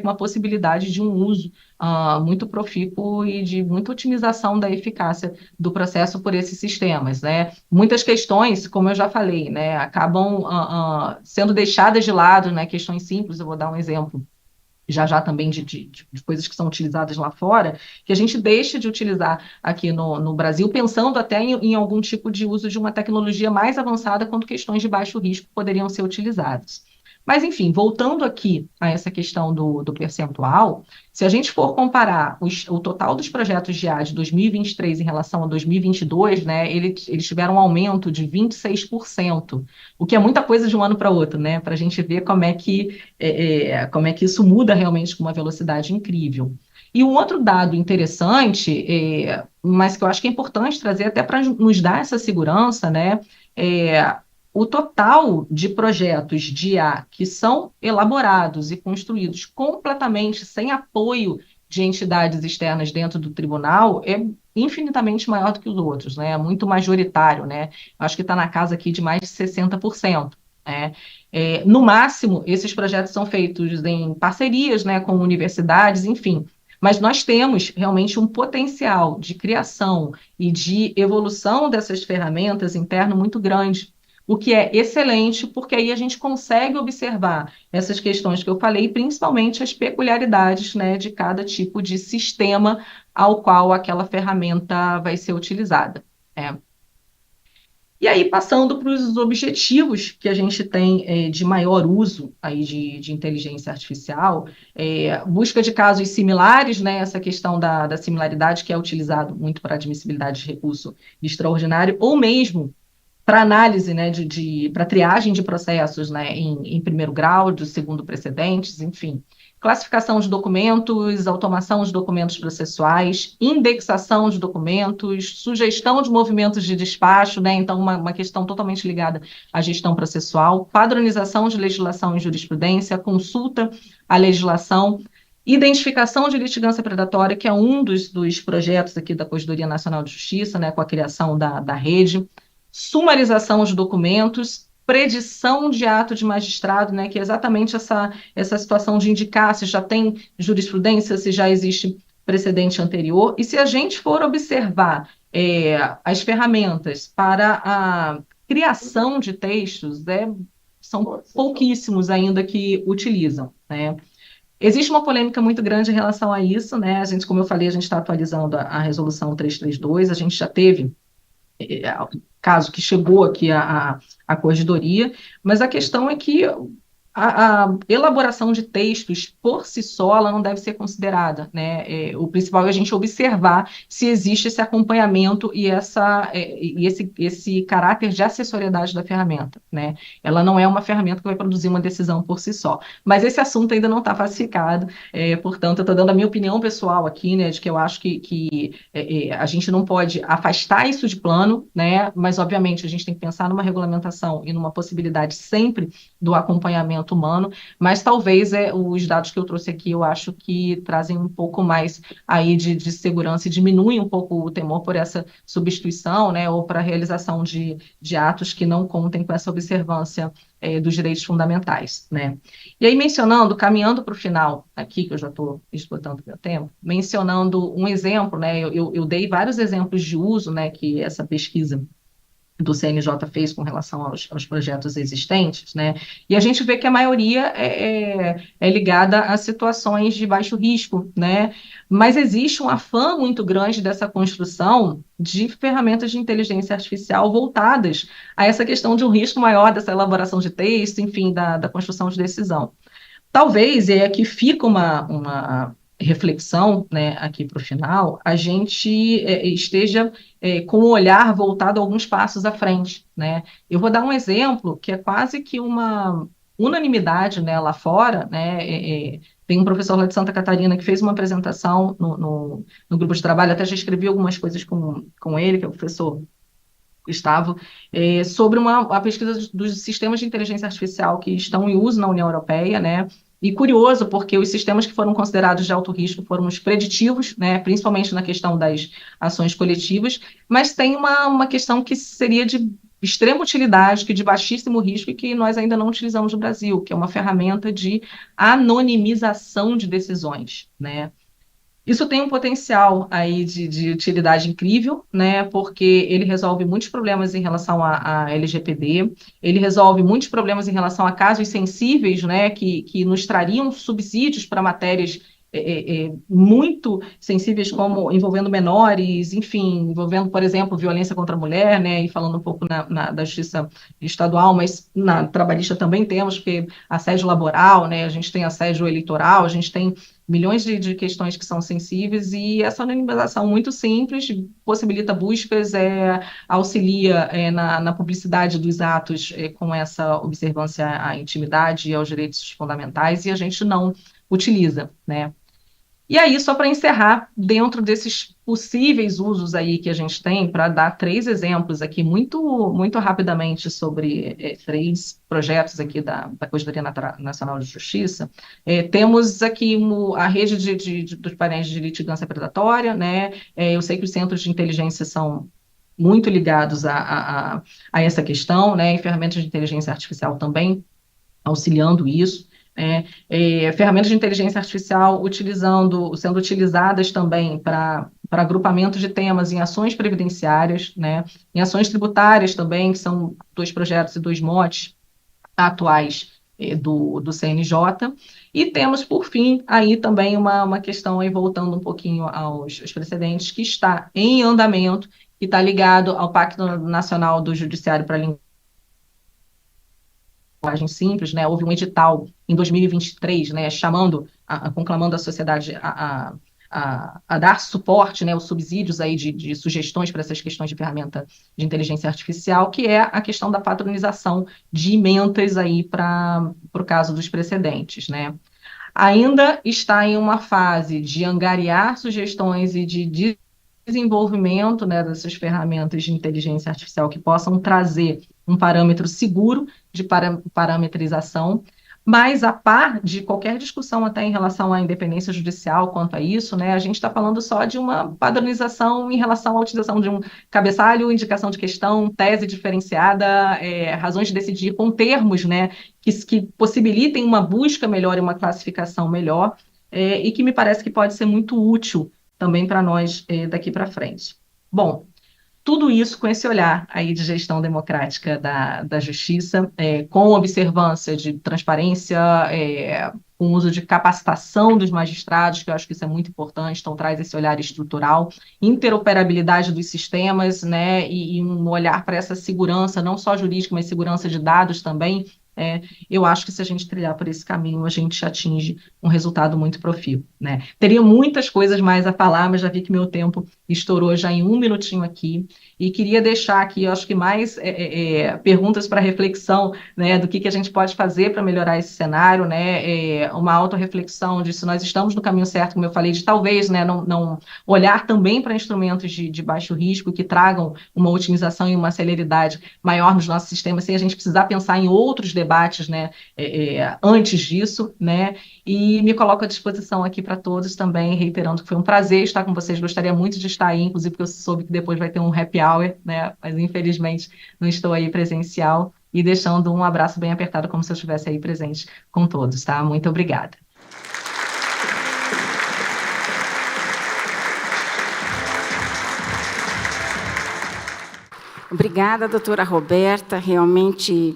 uma possibilidade de um uso muito profícuo e de muita otimização da eficácia do processo por esses sistemas, né? Muitas questões, como eu já falei, né, acabam sendo deixadas de lado, né? Questões simples, eu vou dar um exemplo já também de coisas que são utilizadas lá fora, que a gente deixa de utilizar aqui no Brasil, pensando até em algum tipo de uso de uma tecnologia mais avançada, quando questões de baixo risco poderiam ser utilizadas. Mas, enfim, voltando aqui a essa questão do percentual, se a gente for comparar o total dos projetos de IA de 2023 em relação a 2022, né, eles tiveram um aumento de 26%, o que é muita coisa de um ano para outro, né, para a gente ver como é que isso muda realmente com uma velocidade incrível. E um outro dado interessante, mas que eu acho que é importante trazer até para nos dar essa segurança, né, o total de projetos de IA que são elaborados e construídos completamente sem apoio de entidades externas dentro do tribunal é infinitamente maior do que os outros, né? É muito majoritário, né? Acho que está na casa aqui de mais de 60%. Né? No máximo, esses projetos são feitos em parcerias, né, com universidades, enfim. Mas nós temos realmente um potencial de criação e de evolução dessas ferramentas interno muito grande, o que é excelente, porque aí a gente consegue observar essas questões que eu falei, principalmente as peculiaridades, né, de cada tipo de sistema ao qual aquela ferramenta vai ser utilizada. E aí, passando para os objetivos que a gente tem de maior uso aí de inteligência artificial, busca de casos similares, né, essa questão da similaridade que é utilizado muito para admissibilidade de recurso extraordinário, ou mesmo para análise, né, para triagem de processos, né, em primeiro grau, de segundo precedentes, enfim. Classificação de documentos, automação de documentos processuais, indexação de documentos, sugestão de movimentos de despacho, né, então uma questão totalmente ligada à gestão processual, padronização de legislação e jurisprudência, consulta à legislação, identificação de litigância predatória, que é um dos projetos aqui da Corregedoria Nacional de Justiça, né, com a criação da rede, sumarização de documentos, predição de ato de magistrado, né, que é exatamente essa situação de indicar se já tem jurisprudência, se já existe precedente anterior. E se a gente for observar as ferramentas para a criação de textos, são pouquíssimos ainda que utilizam, né? Existe uma polêmica muito grande em relação a isso, né? A gente, como eu falei, a gente está atualizando a resolução 332, a gente já teve caso que chegou aqui à corregedoria, mas a questão é que a elaboração de textos por si só, ela não deve ser considerada, né? O principal é a gente observar se existe esse acompanhamento e esse caráter de acessoriedade da ferramenta, né? Ela não é uma ferramenta que vai produzir uma decisão por si só. Mas esse assunto ainda não está pacificado, portanto, eu estou dando a minha opinião pessoal aqui, né? De que eu acho que a gente não pode afastar isso de plano, né? Mas, obviamente, a gente tem que pensar numa regulamentação e numa possibilidade sempre do acompanhamento humano, mas talvez os dados que eu trouxe aqui, eu acho que trazem um pouco mais aí de segurança e diminuem um pouco o temor por essa substituição, né, ou para a realização de atos que não contem com essa observância dos direitos fundamentais, né. E aí, caminhando para o final aqui, que eu já estou esgotando meu tempo, mencionando um exemplo, né, eu dei vários exemplos de uso, né, que essa pesquisa do CNJ fez com relação aos projetos existentes, né? E a gente vê que a maioria é ligada a situações de baixo risco, né? Mas existe um afã muito grande dessa construção de ferramentas de inteligência artificial voltadas a essa questão de um risco maior dessa elaboração de texto, enfim, da construção de decisão. Talvez, e aqui fica uma reflexão, né, aqui para o final, a gente esteja com o olhar voltado alguns passos à frente, né? Eu vou dar um exemplo que é quase que uma unanimidade, né, lá fora, né? Tem um professor lá de Santa Catarina que fez uma apresentação no grupo de trabalho, até já escrevi algumas coisas com ele, que é o professor Gustavo, sobre a pesquisa dos sistemas de inteligência artificial que estão em uso na União Europeia, né? E curioso, porque os sistemas que foram considerados de alto risco foram os preditivos, né? Principalmente na questão das ações coletivas, mas tem uma questão que seria de extrema utilidade, que de baixíssimo risco e que nós ainda não utilizamos no Brasil, que é uma ferramenta de anonimização de decisões, né? Isso tem um potencial aí de utilidade incrível, né? Porque ele resolve muitos problemas em relação a LGPD, ele resolve muitos problemas em relação a casos sensíveis, né? Que nos trariam subsídios para matérias muito sensíveis, como envolvendo menores, enfim, envolvendo, por exemplo, violência contra a mulher, né? E falando um pouco da justiça estadual, mas na trabalhista também temos, porque assédio laboral, né? A gente tem assédio eleitoral, a gente tem milhões de questões que são sensíveis, e essa anonimização muito simples possibilita buscas, auxilia na publicidade dos atos com essa observância à intimidade e aos direitos fundamentais, e a gente não utiliza, né? E aí, só para encerrar, dentro desses possíveis usos aí que a gente tem, para dar 3 exemplos aqui muito, muito rapidamente sobre 3 projetos aqui da Corregedoria Nacional de Justiça, temos aqui a rede dos painéis de litigância predatória, né? Eu sei que os centros de inteligência são muito ligados a essa questão, né? E ferramentas de inteligência artificial também auxiliando isso. Ferramentas de inteligência artificial sendo utilizadas também para agrupamento de temas em ações previdenciárias, né, em ações tributárias também, que são 2 projetos e 2 motes atuais do CNJ, e temos, por fim, aí também uma questão, aí voltando um pouquinho aos precedentes, que está em andamento, que está ligado ao Pacto Nacional do Judiciário para a Linguagem Simples, né? Houve um edital em 2023, né, conclamando a sociedade a dar suporte, né, os subsídios aí de sugestões para essas questões de ferramenta de inteligência artificial, que é a questão da padronização de emendas aí para o caso dos precedentes, né? Ainda está em uma fase de angariar sugestões e de desenvolvimento, né, dessas ferramentas de inteligência artificial que possam trazer um parâmetro seguro de parametrização, mas a par de qualquer discussão até em relação à independência judicial quanto a isso, né, a gente está falando só de uma padronização em relação à utilização de um cabeçalho, indicação de questão, tese diferenciada, razões de decidir com termos, né, que possibilitem uma busca melhor e uma classificação melhor, e que me parece que pode ser muito útil também para nós daqui para frente. Bom, tudo isso com esse olhar aí de gestão democrática da justiça, com observância de transparência, com uso de capacitação dos magistrados, que eu acho que isso é muito importante, então traz esse olhar estrutural, interoperabilidade dos sistemas, né, e um olhar para essa segurança, não só jurídica, mas segurança de dados também, eu acho que se a gente trilhar por esse caminho, a gente atinge um resultado muito profícuo, né? Teria muitas coisas mais a falar, mas já vi que meu tempo estourou já em 1 minutinho aqui, e queria deixar aqui, eu acho que mais perguntas para reflexão, né, do que a gente pode fazer para melhorar esse cenário, né, uma autorreflexão de se nós estamos no caminho certo, como eu falei, de talvez, né, não olhar também para instrumentos de baixo risco que tragam uma otimização e uma celeridade maior nos nossos sistemas, sem a gente precisar pensar em outros debates, né, antes disso, né, e me coloco à disposição aqui para todos também, reiterando que foi um prazer estar com vocês, gostaria muito de estar aí, inclusive porque eu soube que depois vai ter um happy hour, né, mas infelizmente não estou aí presencial, e deixando um abraço bem apertado, como se eu estivesse aí presente com todos, tá? Muito obrigada. Obrigada, doutora Roberta. Realmente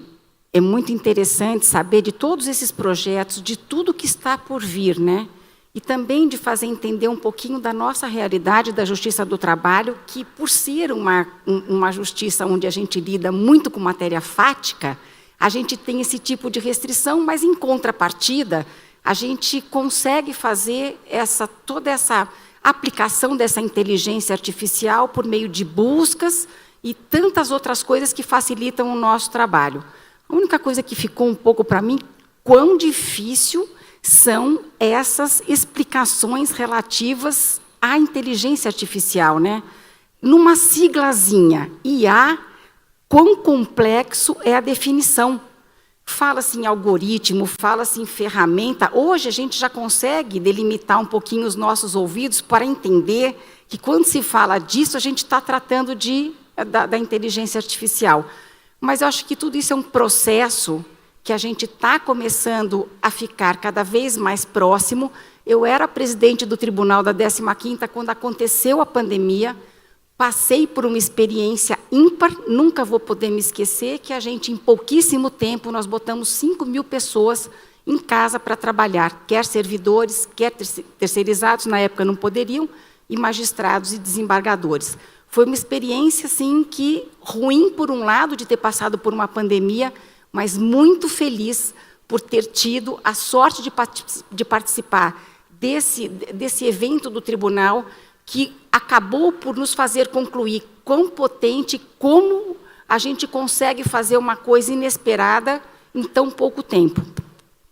é muito interessante saber de todos esses projetos, de tudo que está por vir, né? E também de fazer entender um pouquinho da nossa realidade da justiça do trabalho, que, por ser uma justiça onde a gente lida muito com matéria fática, a gente tem esse tipo de restrição, mas, em contrapartida, a gente consegue fazer toda essa aplicação dessa inteligência artificial por meio de buscas e tantas outras coisas que facilitam o nosso trabalho. A única coisa que ficou um pouco para mim, quão difícil são essas explicações relativas à inteligência artificial, né? Numa siglazinha, IA, quão complexo é a definição. Fala-se em algoritmo, fala-se em ferramenta. Hoje a gente já consegue delimitar um pouquinho os nossos ouvidos para entender que, quando se fala disso, a gente está tratando da inteligência artificial. Mas eu acho que tudo isso é um processo que a gente está começando a ficar cada vez mais próximo. Eu era presidente do tribunal da 15ª quando aconteceu a pandemia, passei por uma experiência ímpar, nunca vou poder me esquecer que a gente, em pouquíssimo tempo, nós botamos 5.000 pessoas em casa para trabalhar, quer servidores, quer terceirizados, na época não poderiam, e magistrados e desembargadores. Foi uma experiência, assim, que ruim, por um lado, de ter passado por uma pandemia, mas muito feliz por ter tido a sorte de participar desse evento do tribunal, que acabou por nos fazer concluir quão potente, como a gente consegue fazer uma coisa inesperada em tão pouco tempo.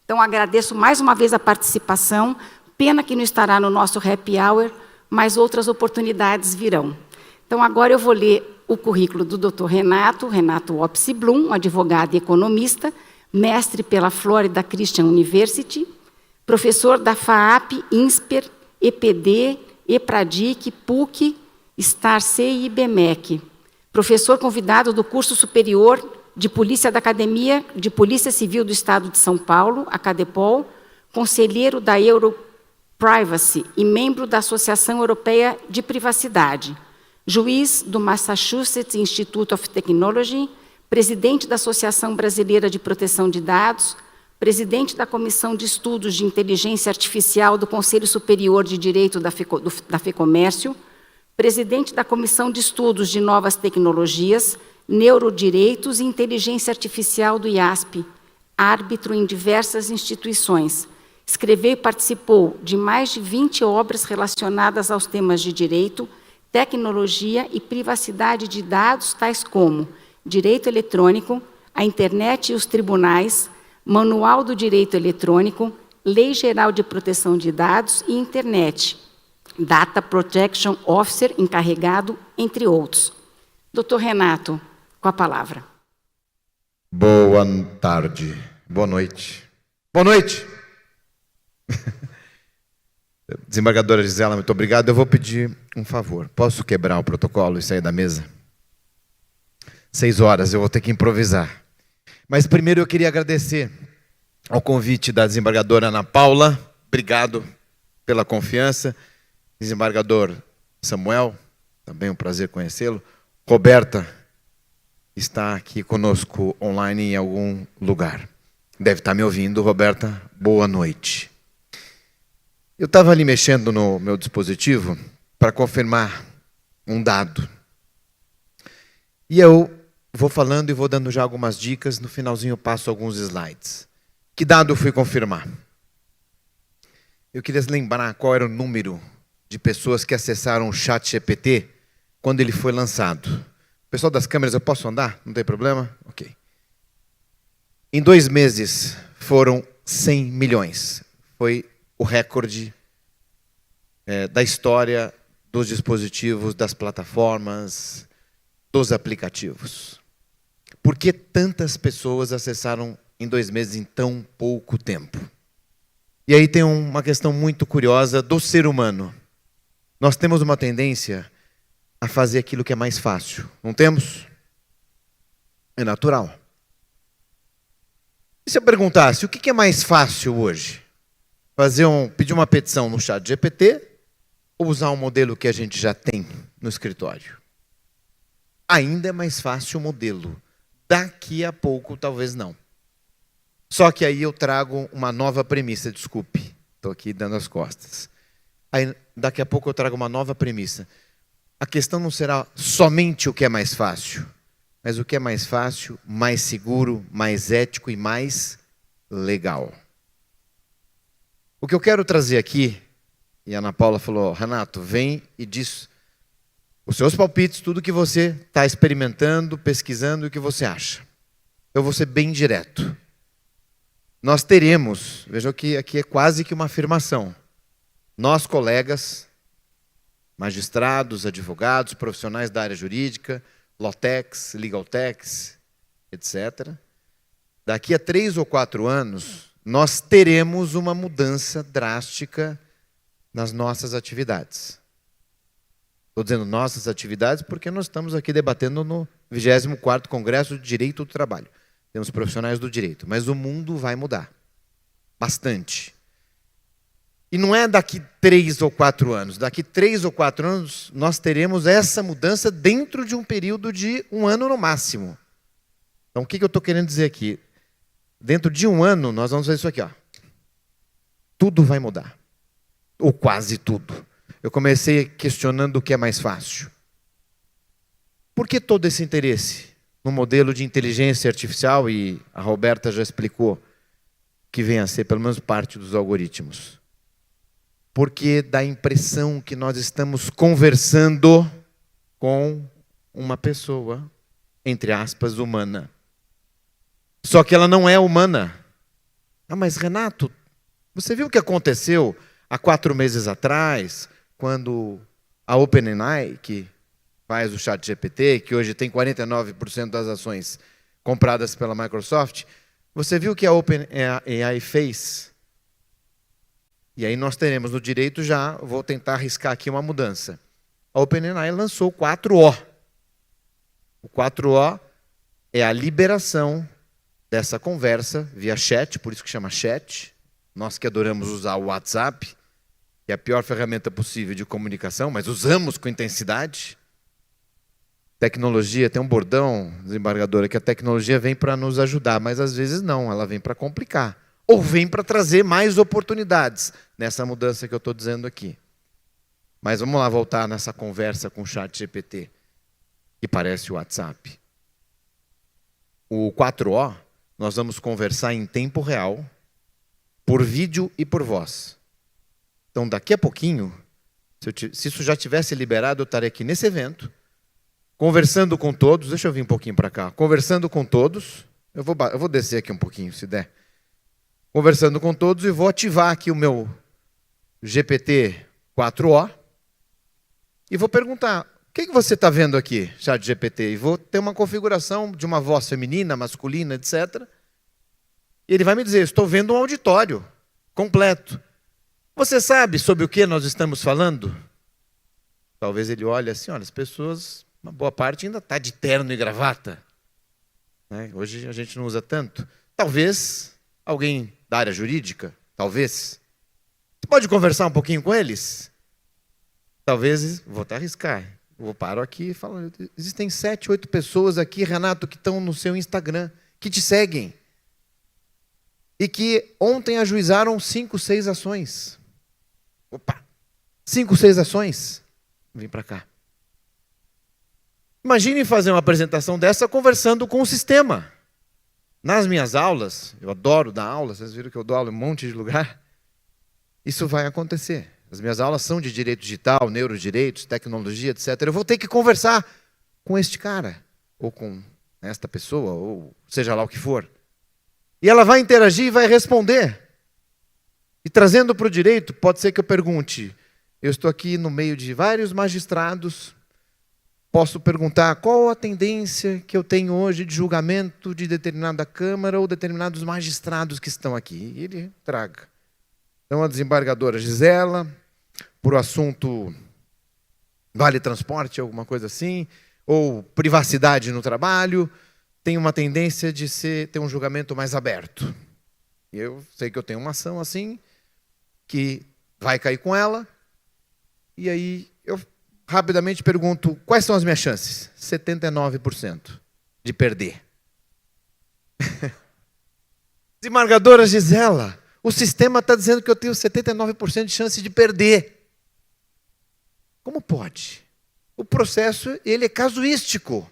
Então, agradeço mais uma vez a participação, pena que não estará no nosso happy hour, mas outras oportunidades virão. Então, agora eu vou ler o currículo do Dr. Renato Opsi Blum, advogado e economista, mestre pela Florida Christian University, professor da FAAP, INSPER, EPD, EPRADIC, PUC, STAR-C e IBMEC, professor convidado do curso superior de Polícia da Academia de Polícia Civil do Estado de São Paulo, a CADEPOL, conselheiro da Europrivacy e membro da Associação Europeia de Privacidade, juiz do Massachusetts Institute of Technology, presidente da Associação Brasileira de Proteção de Dados, presidente da Comissão de Estudos de Inteligência Artificial do Conselho Superior de Direito da FEComércio, presidente da Comissão de Estudos de Novas Tecnologias, Neurodireitos e Inteligência Artificial do IASP, árbitro em diversas instituições. Escreveu e participou de mais de 20 obras relacionadas aos temas de direito, tecnologia e privacidade de dados, tais como direito eletrônico, a internet e os tribunais, Manual do Direito Eletrônico, Lei Geral de Proteção de Dados e Internet, Data Protection Officer encarregado, entre outros. Doutor Renato, com a palavra. Boa tarde, boa noite. Boa noite! Desembargadora Gisela, muito obrigado. Eu vou pedir um favor. Posso quebrar o protocolo e sair da mesa? 6 horas, eu vou ter que improvisar. Mas primeiro eu queria agradecer ao convite da desembargadora Ana Paula. Obrigado pela confiança. Desembargador Samuel, também um prazer conhecê-lo. Roberta está aqui conosco online em algum lugar. Deve estar me ouvindo. Roberta, boa noite. Eu estava ali mexendo no meu dispositivo para confirmar um dado. E eu vou falando e vou dando já algumas dicas. No finalzinho eu passo alguns slides. Que dado eu fui confirmar? Eu queria lembrar qual era o número de pessoas que acessaram o ChatGPT quando ele foi lançado. Pessoal das câmeras, eu posso andar? Não tem problema? Ok. Em 2 meses foram 100 milhões. Foi o recorde da história dos dispositivos, das plataformas, dos aplicativos. Por que tantas pessoas acessaram em 2 meses em tão pouco tempo? E aí tem uma questão muito curiosa do ser humano. Nós temos uma tendência a fazer aquilo que é mais fácil. Não temos? É natural. E se eu perguntasse, o que é mais fácil hoje? Pedir uma petição no ChatGPT ou usar um modelo que a gente já tem no escritório? Ainda é mais fácil o modelo. Daqui a pouco, talvez não. Só que aí eu trago uma nova premissa, desculpe. Estou aqui dando as costas. Aí, daqui a pouco eu trago uma nova premissa. A questão não será somente o que é mais fácil, mas o que é mais fácil, mais seguro, mais ético e mais legal. O que eu quero trazer aqui, e a Ana Paula falou, Renato, vem e diz os seus palpites, tudo que você está experimentando, pesquisando e o que você acha. Eu vou ser bem direto. Nós teremos, vejam que aqui é quase que uma afirmação, nós colegas, magistrados, advogados, profissionais da área jurídica, Lawtechs, Legaltechs, etc. Daqui a 3 ou 4 anos, nós teremos uma mudança drástica nas nossas atividades. Estou dizendo nossas atividades porque nós estamos aqui debatendo no 24º Congresso de Direito do Trabalho. Temos profissionais do direito, mas o mundo vai mudar. Bastante. E não é daqui 3 ou 4 anos. Daqui 3 ou 4 anos, nós teremos essa mudança dentro de um período de 1 ano no máximo. Então, o que eu estou querendo dizer aqui? Dentro de 1 ano, nós vamos fazer isso aqui. Ó. Tudo vai mudar. Ou quase tudo. Eu comecei questionando o que é mais fácil. Por que todo esse interesse no modelo de inteligência artificial? E a Roberta já explicou que vem a ser, pelo menos, parte dos algoritmos. Porque dá a impressão que nós estamos conversando com uma pessoa, entre aspas, humana. Só que ela não é humana. Ah, mas Renato, você viu o que aconteceu há 4 meses atrás, quando a OpenAI, que faz o ChatGPT, que hoje tem 49% das ações compradas pela Microsoft, você viu o que a OpenAI fez? E aí nós teremos no direito já, vou tentar arriscar aqui uma mudança. A OpenAI lançou o 4O. O 4O é a liberação dessa conversa via chat, por isso que chama chat. Nós que adoramos usar o WhatsApp, que é a pior ferramenta possível de comunicação, mas usamos com intensidade. Tecnologia, tem um bordão, desembargadora, que a tecnologia vem para nos ajudar, mas às vezes não, ela vem para complicar. Ou vem para trazer mais oportunidades nessa mudança que eu estou dizendo aqui. Mas vamos lá voltar nessa conversa com o ChatGPT, que parece o WhatsApp. O 4O, nós vamos conversar em tempo real, por vídeo e por voz. Então, daqui a pouquinho, se isso já tivesse liberado, eu estaria aqui nesse evento, conversando com todos. Deixa eu vir um pouquinho para cá. Conversando com todos. Eu vou descer aqui um pouquinho, se der. Conversando com todos e vou ativar aqui o meu GPT-4O e vou perguntar, o que você está vendo aqui, ChatGPT? E vou ter uma configuração de uma voz feminina, masculina, etc. E ele vai me dizer, estou vendo um auditório completo. Você sabe sobre o que nós estamos falando? Talvez ele olhe assim, olha, as pessoas, uma boa parte ainda está de terno e gravata. Né? Hoje a gente não usa tanto. Talvez alguém da área jurídica, talvez. Você pode conversar um pouquinho com eles? Talvez, vou até arriscar. Eu paro aqui e falo, existem 7, 8 pessoas aqui, Renato, que estão no seu Instagram, que te seguem. E que ontem ajuizaram 5, 6 ações. Opa! 5, 6 ações. Vem para cá. Imagine fazer uma apresentação dessa conversando com o sistema. Nas minhas aulas, eu adoro dar aula, vocês viram que eu dou aula em um monte de lugar, isso vai acontecer. As minhas aulas são de direito digital, neurodireitos, tecnologia, etc. Eu vou ter que conversar com este cara, ou com esta pessoa, ou seja lá o que for. E ela vai interagir e vai responder. E trazendo para o direito, pode ser que eu pergunte, eu estou aqui no meio de vários magistrados, posso perguntar qual a tendência que eu tenho hoje de julgamento de determinada Câmara ou determinados magistrados que estão aqui. E ele traga. Então, a desembargadora Gisela, por o assunto vale transporte, alguma coisa assim, ou privacidade no trabalho, tem uma tendência de ter um julgamento mais aberto. Eu sei que eu tenho uma ação assim, que vai cair com ela, e aí eu rapidamente pergunto, quais são as minhas chances? 79% de perder. Desembargadora Gisela, o sistema está dizendo que eu tenho 79% de chance de perder. Como pode? O processo ele é casuístico.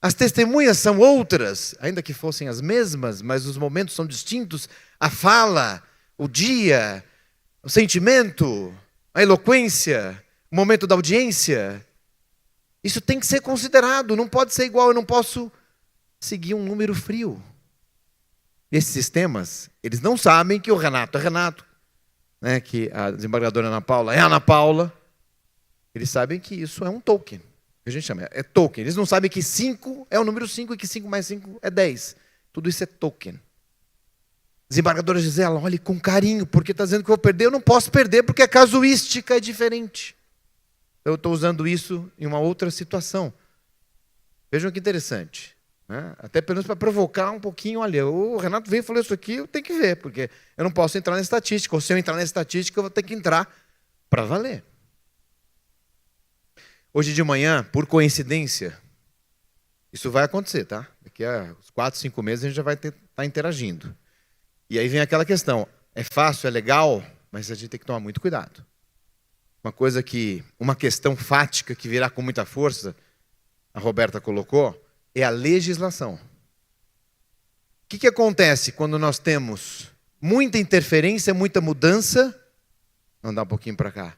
As testemunhas são outras, ainda que fossem as mesmas, mas os momentos são distintos. A fala, o dia, o sentimento, a eloquência, o momento da audiência. Isso tem que ser considerado, não pode ser igual, eu não posso seguir um número frio. Esses sistemas, eles não sabem que o Renato é Renato, né, que a desembargadora Ana Paula é Ana Paula. Eles sabem que isso é um token, que a gente chama, é token. Eles não sabem que 5 é o número 5 e que 5 mais 5 é 10. Tudo isso é token. Desembargadora Gisela, olhe com carinho, porque está dizendo que eu vou perder. Eu não posso perder porque a casuística é diferente. Então, eu estou usando isso em uma outra situação. Vejam que interessante. Né? Até pelo menos para provocar um pouquinho, olha, o Renato veio e falou isso aqui, eu tenho que ver, porque eu não posso entrar na estatística, ou se eu entrar na estatística, eu vou ter que entrar para valer. Hoje de manhã, por coincidência, isso vai acontecer, tá? Daqui a 4, 5 meses a gente já vai estar interagindo. E aí vem aquela questão, é fácil, é legal, mas a gente tem que tomar muito cuidado. Uma questão fática que virá com muita força, a Roberta colocou, é a legislação. O que acontece quando nós temos muita interferência, muita mudança, vamos dar um pouquinho para cá,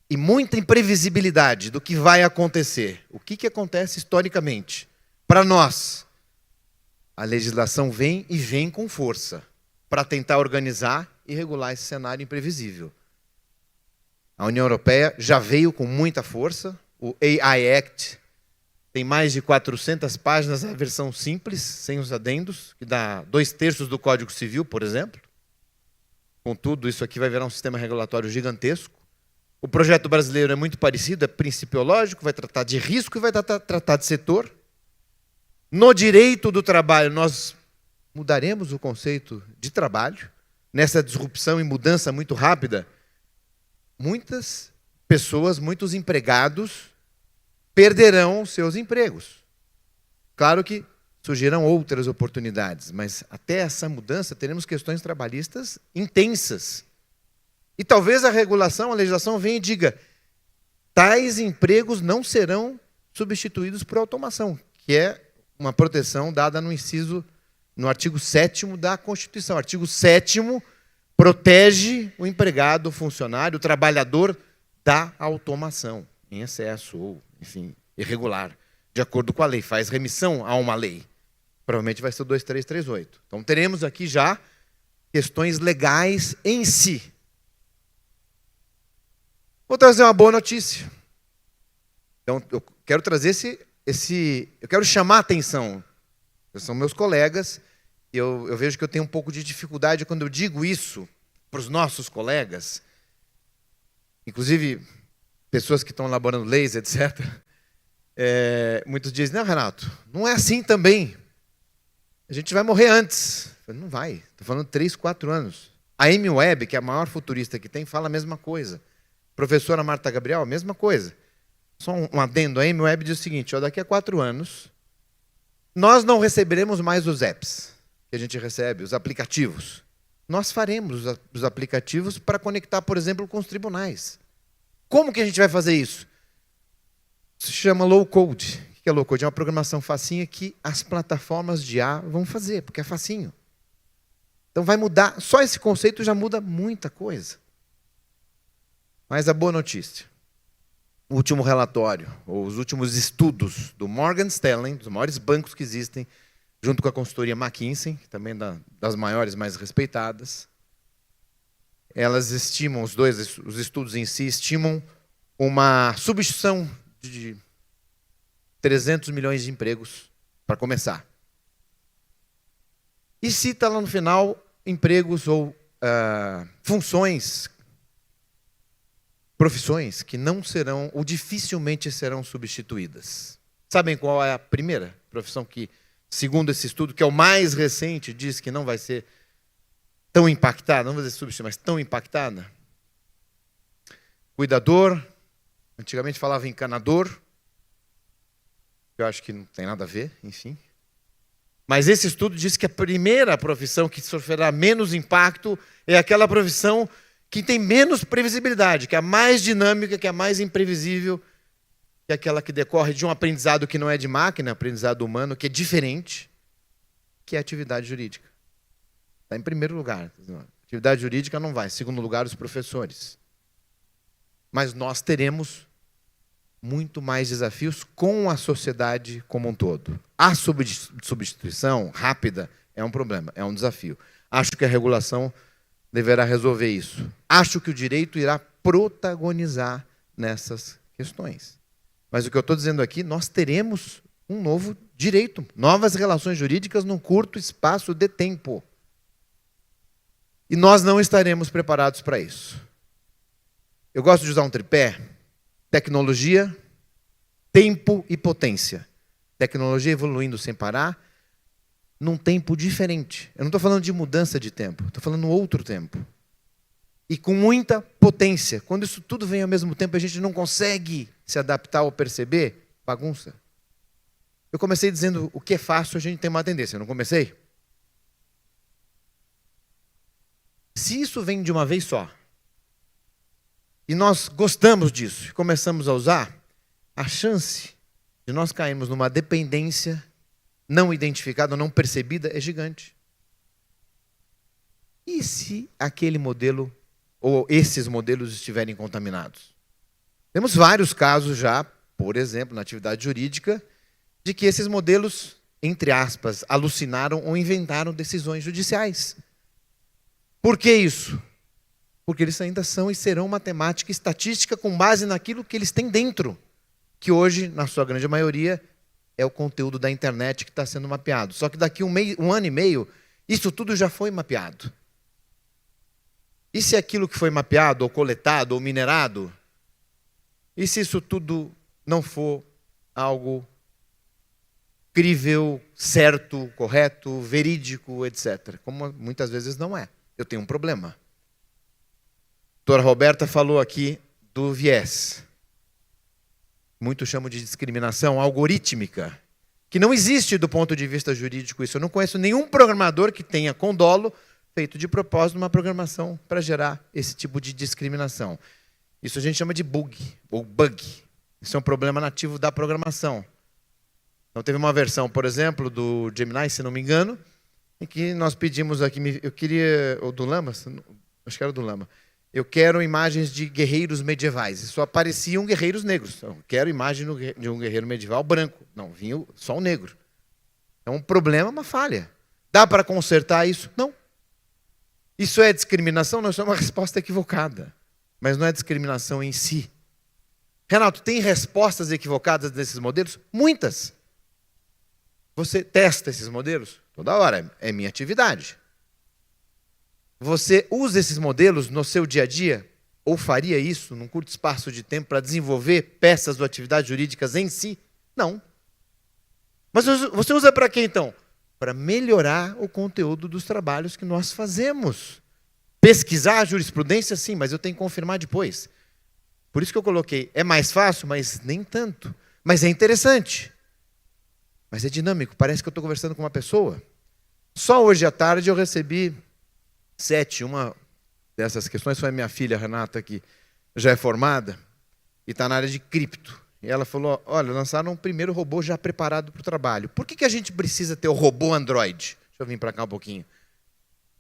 e muita imprevisibilidade do que vai acontecer? O que acontece historicamente? Para nós, a legislação vem e vem com força para tentar organizar e regular esse cenário imprevisível. A União Europeia já veio com muita força, o AI Act tem mais de 400 páginas, a versão simples, sem os adendos, que dá 2/3 do Código Civil, por exemplo. Contudo, isso aqui vai virar um sistema regulatório gigantesco. O projeto brasileiro é muito parecido, é principiológico, vai tratar de risco e vai tratar de setor. No direito do trabalho, nós mudaremos o conceito de trabalho. Nessa disrupção e mudança muito rápida, muitas pessoas, muitos empregados perderão seus empregos. Claro que surgirão outras oportunidades, mas até essa mudança teremos questões trabalhistas intensas. E talvez a regulação, a legislação venha e diga, tais empregos não serão substituídos por automação, que é uma proteção dada no artigo 7º da Constituição. O artigo 7º protege o empregado, o funcionário, o trabalhador da automação, em excesso ou, enfim, irregular, de acordo com a lei. Faz remissão a uma lei. Provavelmente vai ser o 2338. Então, teremos aqui já questões legais em si. Vou trazer uma boa notícia. Então, eu quero trazer eu quero chamar a atenção. São meus colegas, e eu vejo que eu tenho um pouco de dificuldade quando eu digo isso para os nossos colegas, inclusive pessoas que estão elaborando leis, etc. Muitos dizem, não, Renato, não é assim também. A gente vai morrer antes. Eu falei, não vai, estou falando 3, 4 anos. A Amy Webb, que é a maior futurista que tem, fala a mesma coisa. Professora Marta Gabriel, a mesma coisa. Só um adendo, a Amy Webb diz o seguinte, daqui a 4 anos, nós não receberemos mais os apps que a gente recebe, os aplicativos. Nós faremos os aplicativos para conectar, por exemplo, com os tribunais. Como que a gente vai fazer isso? Se chama low code, que é low code? É uma programação facinha que as plataformas de IA vão fazer, porque é facinho. Então vai mudar, só esse conceito já muda muita coisa. Mas a boa notícia, o último relatório, ou os últimos estudos do Morgan Stanley, dos maiores bancos que existem, junto com a consultoria McKinsey, que também é das maiores, mais respeitadas, elas estimam, os estudos em si estimam uma substituição de 300 milhões de empregos, para começar. E cita lá no final empregos ou funções, profissões que não serão, ou dificilmente serão substituídas. Sabem qual é a primeira profissão que, segundo esse estudo, que é o mais recente, diz que não vai ser tão impactada, não vou dizer substituída, mas tão impactada? Cuidador, antigamente falava encanador, eu acho que não tem nada a ver, enfim. Mas esse estudo diz que a primeira profissão que sofrerá menos impacto é aquela profissão que tem menos previsibilidade, que é a mais dinâmica, que é a mais imprevisível, que é aquela que decorre de um aprendizado que não é de máquina, aprendizado humano, que é diferente, que é a atividade jurídica. Está em primeiro lugar. A atividade jurídica não vai. Em segundo lugar, os professores. Mas nós teremos muito mais desafios com a sociedade como um todo. A substituição rápida é um problema, é um desafio. Acho que a regulação deverá resolver isso. Acho que o direito irá protagonizar nessas questões. Mas o que eu estou dizendo aqui, nós teremos um novo direito, novas relações jurídicas num curto espaço de tempo. E nós não estaremos preparados para isso. Eu gosto de usar um tripé: tecnologia, tempo e potência. Tecnologia evoluindo sem parar, num tempo diferente. Eu não estou falando de mudança de tempo, estou falando outro tempo. E com muita potência. Quando isso tudo vem ao mesmo tempo, a gente não consegue se adaptar ou perceber, bagunça. Eu comecei dizendo o que é fácil, a gente tem uma tendência, eu não comecei? Se isso vem de uma vez só, e nós gostamos disso, e começamos a usar, a chance de nós cairmos numa dependência não identificada, não percebida, é gigante. E se aquele modelo, ou esses modelos estiverem contaminados? Temos vários casos já, por exemplo, na atividade jurídica, de que esses modelos, entre aspas, alucinaram ou inventaram decisões judiciais. Por que isso? Porque eles ainda são e serão matemática e estatística com base naquilo que eles têm dentro, que hoje, na sua grande maioria, é o conteúdo da internet que está sendo mapeado. Só que daqui um ano e meio, isso tudo já foi mapeado. E se aquilo que foi mapeado, ou coletado, ou minerado, e se isso tudo não for algo crível, certo, correto, verídico, etc. Como muitas vezes não é. Eu tenho um problema. A doutora Roberta falou aqui do viés. Muitos chamam de discriminação algorítmica, que não existe do ponto de vista jurídico isso. Eu não conheço nenhum programador que tenha com dolo feito de propósito uma programação para gerar esse tipo de discriminação. Isso a gente chama de bug, ou bug. Isso é um problema nativo da programação. Então teve uma versão, por exemplo, do Gemini, se não me engano, em que nós pedimos aqui, eu queria, ou do Lama, acho que era do Lama, eu quero imagens de guerreiros medievais. E só apareciam guerreiros negros. Eu quero imagem de um guerreiro medieval branco. Não, vinha só um negro. É um problema, uma falha. Dá para consertar isso? Não. Isso é discriminação? Não, isso é uma resposta equivocada. Mas não é discriminação em si. Renato, tem respostas equivocadas desses modelos? Muitas. Você testa esses modelos? Toda hora. É minha atividade. Você usa esses modelos no seu dia a dia? Ou faria isso num curto espaço de tempo para desenvolver peças ou atividades jurídicas em si? Não. Mas você usa para quê, então? Para melhorar o conteúdo dos trabalhos que nós fazemos. Pesquisar a jurisprudência, sim, mas eu tenho que confirmar depois. Por isso que eu coloquei, é mais fácil, mas nem tanto. Mas é interessante. Mas é dinâmico, parece que eu estou conversando com uma pessoa. Só hoje à tarde eu recebi 7, uma dessas questões foi a minha filha Renata, que já é formada e está na área de cripto. E ela falou, olha, lançaram um primeiro robô já preparado para o trabalho. Por que a gente precisa ter o robô Android? Deixa eu vir para cá um pouquinho.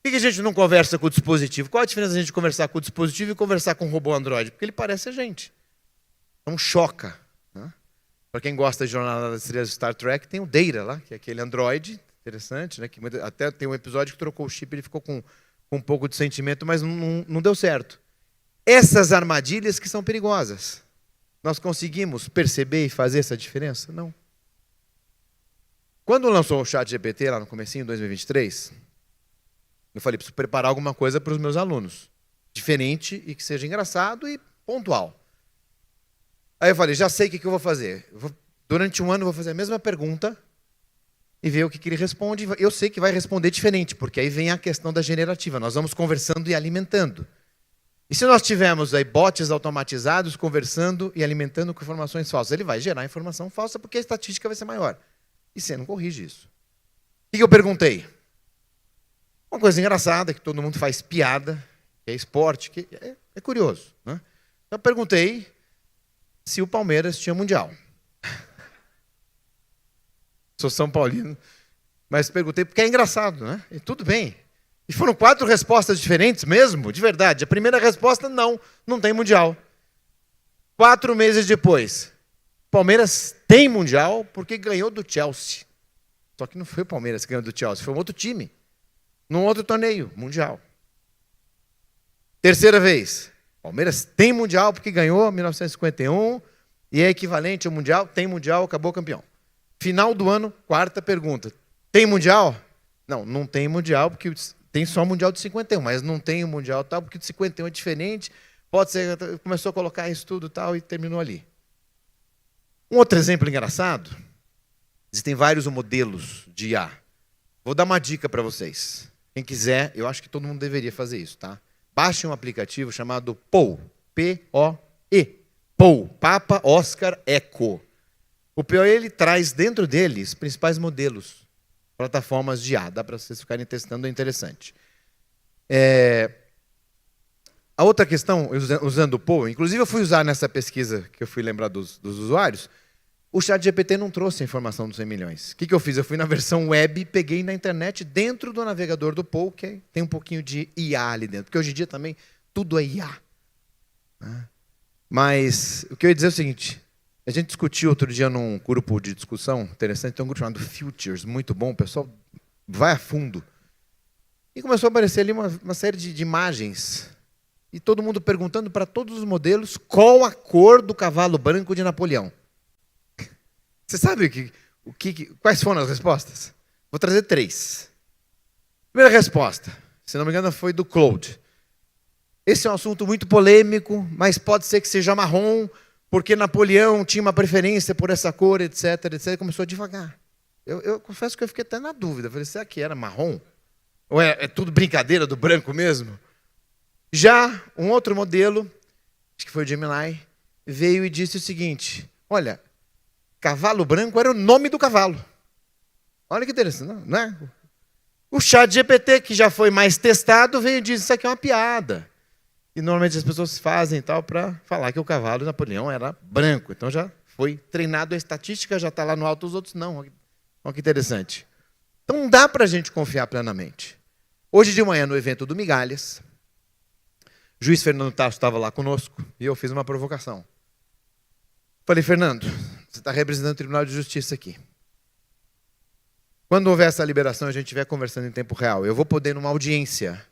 Por que a gente não conversa com o dispositivo? Qual a diferença de a gente conversar com o dispositivo e conversar com o robô Android? Porque ele parece a gente. Então choca. Né? Para quem gosta de Jornada das Estrelas de Star Trek, tem o Data lá, que é aquele Android, interessante, né? Que até tem um episódio que trocou o chip, ele ficou com um pouco de sentimento, mas não deu certo. Essas armadilhas que são perigosas. Nós conseguimos perceber e fazer essa diferença? Não. Quando lançou o ChatGPT lá no comecinho de 2023, eu falei, preciso preparar alguma coisa para os meus alunos. Diferente e que seja engraçado e pontual. Aí eu falei, já sei o que eu vou fazer. Durante um ano eu vou fazer a mesma pergunta e ver o que ele responde. Eu sei que vai responder diferente, porque aí vem a questão da generativa. Nós vamos conversando e alimentando. E se nós tivermos aí bots automatizados conversando e alimentando com informações falsas, ele vai gerar informação falsa porque a estatística vai ser maior. E você não corrige isso. O que eu perguntei? Uma coisa engraçada, que todo mundo faz piada, que é esporte, que é curioso. Né? Eu perguntei se o Palmeiras tinha Mundial. Sou São Paulino, mas perguntei porque é engraçado, né? E tudo bem. E foram 4 respostas diferentes mesmo, de verdade. A primeira resposta, não tem Mundial. 4 meses depois, Palmeiras tem Mundial porque ganhou do Chelsea. Só que não foi o Palmeiras que ganhou do Chelsea, foi um outro time. Num outro torneio, Mundial. Terceira vez, Palmeiras tem Mundial porque ganhou em 1951 e é equivalente ao Mundial, tem Mundial, acabou campeão. Final do ano, 4ª pergunta. Tem Mundial? Não tem Mundial porque tem só Mundial de 51, mas não tem o Mundial tal porque de 51 é diferente. Pode ser, começou a colocar isso tudo tal e terminou ali. Um outro exemplo engraçado, existem vários modelos de IA. Vou dar uma dica para vocês. Quem quiser, eu acho que todo mundo deveria fazer isso, tá? Baixe um aplicativo chamado POE, P-O-E, POE, Papa Oscar Eco. O POE, ele traz dentro dele os principais modelos, plataformas de IA. Dá para vocês ficarem testando, é interessante. A outra questão, usando o POE, inclusive eu fui usar nessa pesquisa que eu fui lembrar dos usuários, o ChatGPT não trouxe a informação dos 100 milhões. O que eu fiz? Eu fui na versão web, peguei na internet, dentro do navegador do POE, que tem um pouquinho de IA ali dentro, porque hoje em dia também tudo é IA. Né? Mas o que eu ia dizer é o seguinte, a gente discutiu outro dia num grupo de discussão interessante, tem um grupo chamado Futures, muito bom, o pessoal vai a fundo. E começou a aparecer ali uma série de imagens, e todo mundo perguntando para todos os modelos qual a cor do cavalo branco de Napoleão. Você sabe quais foram as respostas? Vou trazer 3. Primeira resposta, se não me engano, foi do Claude. Esse é um assunto muito polêmico, mas pode ser que seja marrom, porque Napoleão tinha uma preferência por essa cor, etc, etc. Começou a devagar. Eu confesso que eu fiquei até na dúvida. Falei, será que era marrom? Ou é tudo brincadeira do branco mesmo? Já um outro modelo, acho que foi o Gemini, veio e disse o seguinte, olha, cavalo branco era o nome do cavalo. Olha que interessante, não é? O ChatGPT, que já foi mais testado, veio e disse, isso aqui é uma piada. E normalmente as pessoas fazem tal para falar que o cavalo de Napoleão era branco. Então já foi treinado a estatística, já está lá no alto, os outros não. Olha que interessante. Então não dá para a gente confiar plenamente. Hoje de manhã, no evento do Migalhas, o juiz Fernando Tasso estava lá conosco e eu fiz uma provocação. Falei, Fernando, você está representando o Tribunal de Justiça aqui. Quando houver essa liberação, a gente estiver conversando em tempo real, eu vou poder, numa audiência,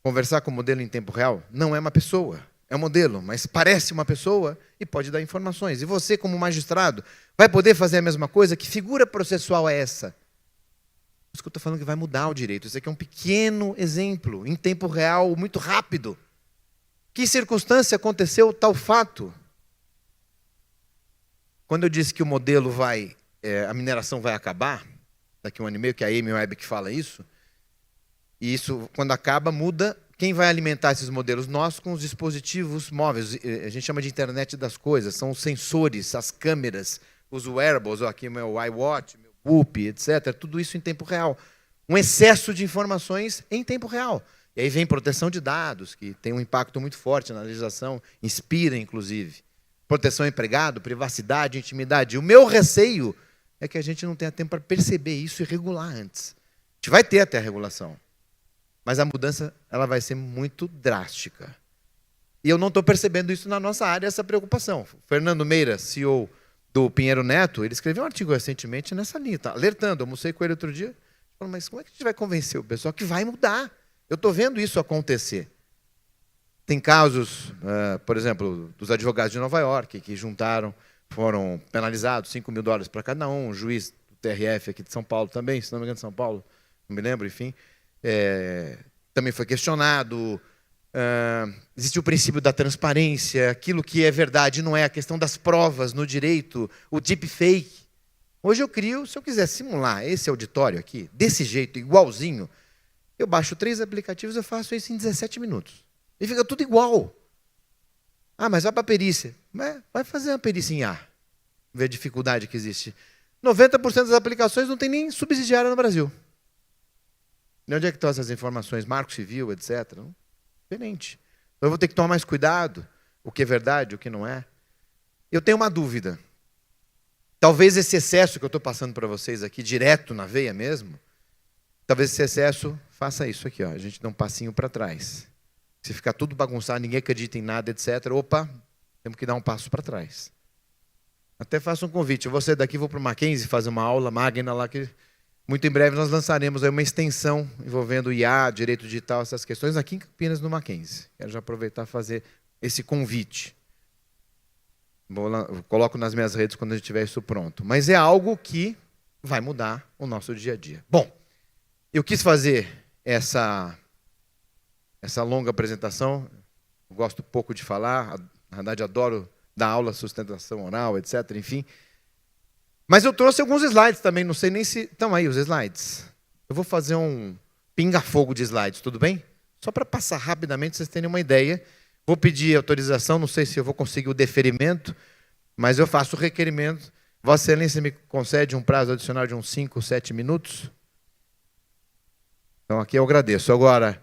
conversar com o modelo em tempo real? Não é uma pessoa, é um modelo, mas parece uma pessoa e pode dar informações. E você, como magistrado, vai poder fazer a mesma coisa? Que figura processual é essa? Por isso que eu estou falando que vai mudar o direito. Isso aqui é um pequeno exemplo, em tempo real, muito rápido. Que circunstância aconteceu tal fato? Quando eu disse que o modelo a mineração vai acabar, daqui a 1 ano e meio, que é a Amy Webb que fala isso, e isso, quando acaba, muda quem vai alimentar esses modelos? Nós com os dispositivos móveis. A gente chama de internet das coisas. São os sensores, as câmeras, os wearables, aqui meu iWatch, meu Whoop, etc. Tudo isso em tempo real. Um excesso de informações em tempo real. E aí vem proteção de dados, que tem um impacto muito forte na legislação, inspira, inclusive. proteção ao empregado, privacidade, intimidade. O meu receio é que a gente não tenha tempo para perceber isso e regular antes. A gente vai ter até a regulação, mas a mudança ela vai ser muito drástica. E eu não estou percebendo isso na nossa área, essa preocupação. O Fernando Meira, CEO do Pinheiro Neto, ele escreveu um artigo recentemente nessa linha, tá alertando. Eu almocei com ele outro dia, falando, mas como é que a gente vai convencer o pessoal que vai mudar? Eu estou vendo isso acontecer. Tem casos, por exemplo, dos advogados de Nova York, que juntaram, foram penalizados, $5 mil para cada um juiz do TRF aqui de São Paulo também, se não me engano de São Paulo, não me lembro, enfim. Também foi questionado. Existe o princípio da transparência, aquilo que é verdade não é, a questão das provas no direito, o deepfake. Hoje eu crio, se eu quiser simular esse auditório aqui, desse jeito, igualzinho, eu baixo 3 aplicativos e eu faço isso em 17 minutos. E fica tudo igual. Ah, mas vai para a perícia. Vai fazer uma perícia em A. Ver a dificuldade que existe. 90% das aplicações não tem nem subsidiária no Brasil. De onde é que estão essas informações? Marco Civil, etc. Não? Diferente. Então eu vou ter que tomar mais cuidado. O que é verdade, o que não é. Eu tenho uma dúvida. Talvez esse excesso que eu estou passando para vocês aqui, direto na veia mesmo, talvez esse excesso faça isso aqui. Ó. A gente dá um passinho para trás. Se ficar tudo bagunçado, ninguém acredita em nada, etc. Opa, temos que dar um passo para trás. Até faço um convite. Eu vou sair daqui, vou para o Mackenzie fazer uma aula magna lá, que muito em breve nós lançaremos aí uma extensão envolvendo IA, direito digital, essas questões, aqui em Campinas, no Mackenzie. Quero já aproveitar e fazer esse convite. Coloco nas minhas redes quando a gente tiver isso pronto. Mas é algo que vai mudar o nosso dia a dia. Bom, eu quis fazer essa longa apresentação. Eu gosto pouco de falar, na verdade adoro dar aula, sustentação oral, etc. Enfim. Mas eu trouxe alguns slides também, não sei nem se... Estão aí os slides. Eu vou fazer um pinga-fogo de slides, tudo bem? Só para passar rapidamente, vocês terem uma ideia. Vou pedir autorização, não sei se eu vou conseguir o deferimento, mas eu faço o requerimento. Vossa Excelência me concede um prazo adicional de uns 5, 7 minutos. Então aqui eu agradeço. Agora,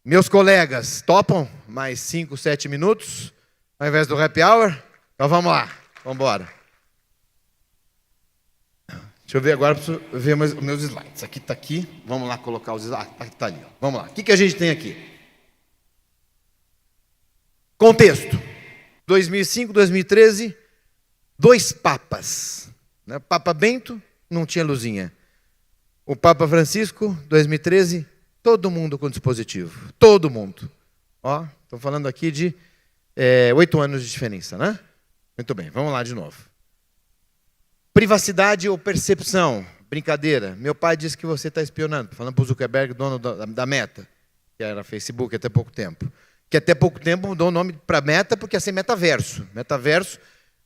meus colegas, topam mais 5, 7 minutos, ao invés do happy hour? Então vamos lá, vamos embora. Deixa eu ver agora, preciso ver os meus slides. Aqui está aqui. Vamos lá colocar os slides. Está ali. Ó. Vamos lá. O que a gente tem aqui? Contexto. 2005, 2013, 2 papas. O Papa Bento não tinha luzinha. O Papa Francisco, 2013, todo mundo com dispositivo. Todo mundo. Estou falando aqui de 8 anos de diferença, né? Muito bem, vamos lá de novo. Privacidade ou percepção? Brincadeira. Meu pai disse que você está espionando. Falando para o Zuckerberg, dono da Meta, que era Facebook até pouco tempo. Que até pouco tempo mudou o nome para Meta porque ia ser metaverso. Metaverso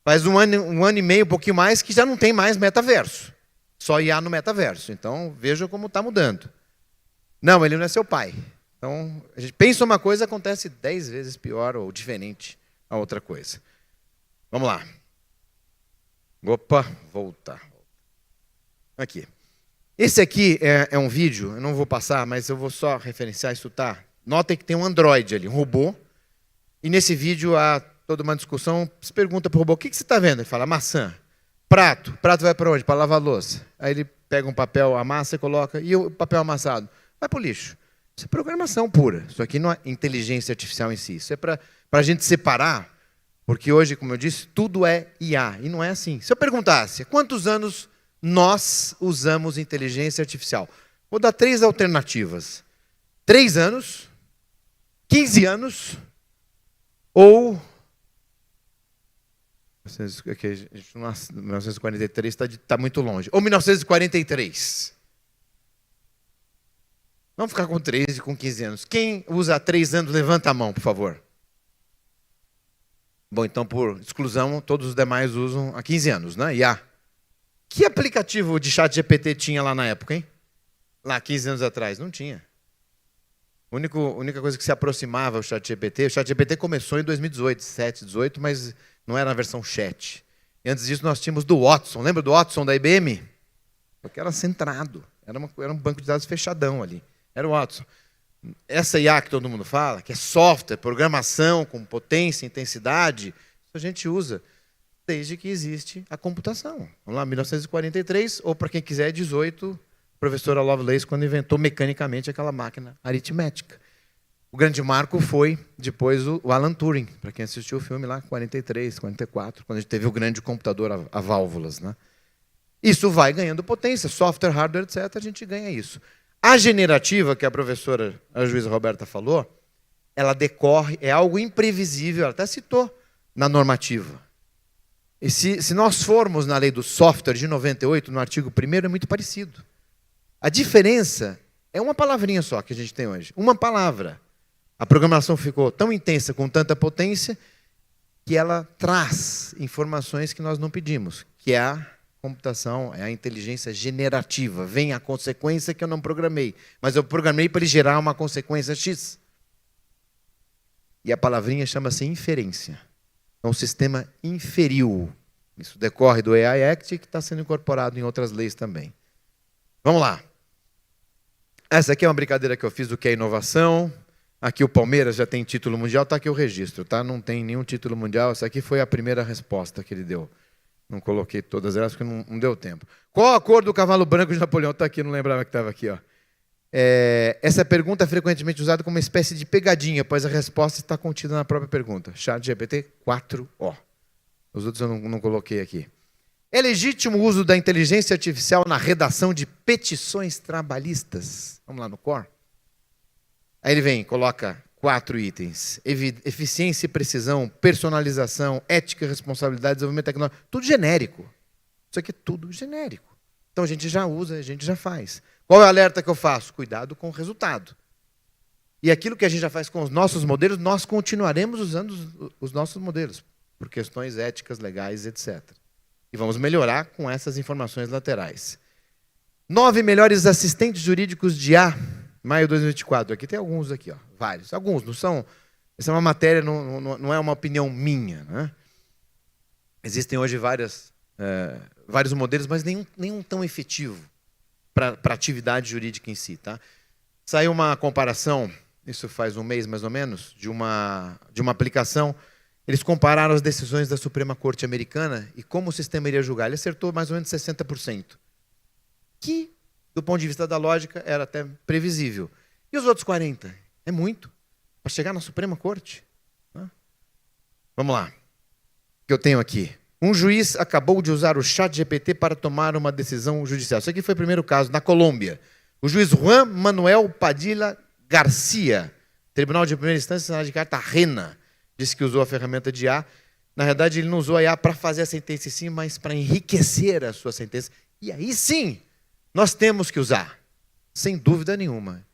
faz um ano e meio, um pouquinho mais, que já não tem mais metaverso. Só IA no metaverso. Então, veja como está mudando. Não, ele não é seu pai. Então, a gente pensa uma coisa, acontece 10 vezes pior ou diferente a outra coisa. Vamos lá. Opa, voltar. Aqui. Esse aqui é um vídeo, eu não vou passar, mas eu vou só referenciar isso, tá? Notem que tem um Android ali, um robô. E nesse vídeo há toda uma discussão. Se pergunta para o robô, o que você está vendo? Ele fala, maçã. Prato. Prato vai para onde? Para lavar a louça. Aí ele pega um papel, amassa e coloca. E o papel amassado? Vai para o lixo. Isso é programação pura. Isso aqui não é inteligência artificial em si. Isso é para a gente separar. Porque hoje, como eu disse, tudo é IA. E não é assim. Se eu perguntasse, há quantos anos nós usamos inteligência artificial? Vou dar 3 alternativas. 3 anos, 15 anos, ou... 1943 está muito longe. Ou 1943. Vamos ficar com 13, com 15 anos. Quem usa há 3 anos, levanta a mão, por favor. Bom, então, por exclusão, todos os demais usam há 15 anos, né? IA. Que aplicativo de chat GPT tinha lá na época, hein? Lá, 15 anos atrás. Não tinha. A única coisa que se aproximava ao chat GPT, o chat GPT começou em 2018, 17, 18, mas não era na versão chat. E antes disso, nós tínhamos do Watson. Lembra do Watson da IBM? Porque era centrado. Era um banco de dados fechadão ali. Era o Watson. Essa IA que todo mundo fala, que é software, programação com potência, intensidade, isso a gente usa desde que existe a computação. Vamos lá, 1943, ou para quem quiser, 18, a professora Lovelace, quando inventou mecanicamente aquela máquina aritmética. O grande marco foi, depois, o Alan Turing, para quem assistiu o filme lá, 43, 44, quando a gente teve o grande computador a válvulas, né? Isso vai ganhando potência, software, hardware, etc., a gente ganha isso. A generativa, que a professora, a juíza Roberta falou, ela decorre, é algo imprevisível, ela até citou na normativa. E se nós formos na lei do software de 98, no artigo 1º, é muito parecido. A diferença é uma palavrinha só que a gente tem hoje. Uma palavra. A programação ficou tão intensa, com tanta potência, que ela traz informações que nós não pedimos, que é a computação, é a inteligência generativa. Vem a consequência que eu não programei, mas eu programei para ele gerar uma consequência X. E a palavrinha chama-se inferência. É um sistema inferiu. Isso decorre do AI Act, que está sendo incorporado em outras leis também. Vamos lá. Essa aqui é uma brincadeira que eu fiz do que é inovação. Aqui o Palmeiras já tem título mundial, está aqui o registro, tá? Não tem nenhum título mundial. Essa aqui foi a primeira resposta que ele deu. Não coloquei todas elas porque não deu tempo. Qual a cor do cavalo branco de Napoleão? Está aqui, não lembrava que estava aqui. Ó. Essa pergunta é frequentemente usada como uma espécie de pegadinha, pois a resposta está contida na própria pergunta. ChatGPT 4O. Os outros eu não coloquei aqui. É legítimo o uso da inteligência artificial na redação de petições trabalhistas? Vamos lá no core. Aí ele vem, coloca 4 itens. Eficiência e precisão, personalização, ética e responsabilidade, desenvolvimento tecnológico. Tudo genérico. Isso aqui é tudo genérico. Então a gente já usa, a gente já faz. Qual é o alerta que eu faço? Cuidado com o resultado. E aquilo que a gente já faz com os nossos modelos, nós continuaremos usando os nossos modelos, por questões éticas, legais, etc. E vamos melhorar com essas informações laterais. 9 melhores assistentes jurídicos de IA, maio de 2024. Aqui tem alguns aqui, ó, vários. Alguns, não são... Essa é uma matéria, não é uma opinião minha. Né? Existem hoje vários modelos, mas nenhum tão efetivo para a atividade jurídica em si. Tá? Saiu uma comparação, isso faz um mês mais ou menos, de uma aplicação. Eles compararam as decisões da Suprema Corte Americana e como o sistema iria julgar. Ele acertou mais ou menos 60%. Que, do ponto de vista da lógica, era até previsível. E os outros 40%? É muito. Para chegar na Suprema Corte. Vamos lá. O que eu tenho aqui? Um juiz acabou de usar o ChatGPT para tomar uma decisão judicial. Isso aqui foi o primeiro caso, na Colômbia. O juiz Juan Manuel Padilla Garcia, Tribunal de Primeira Instância de Cartagena, disse que usou a ferramenta de IA. Na verdade, ele não usou a IA para fazer a sentença em si, mas para enriquecer a sua sentença. E aí sim, nós temos que usar, sem dúvida nenhuma.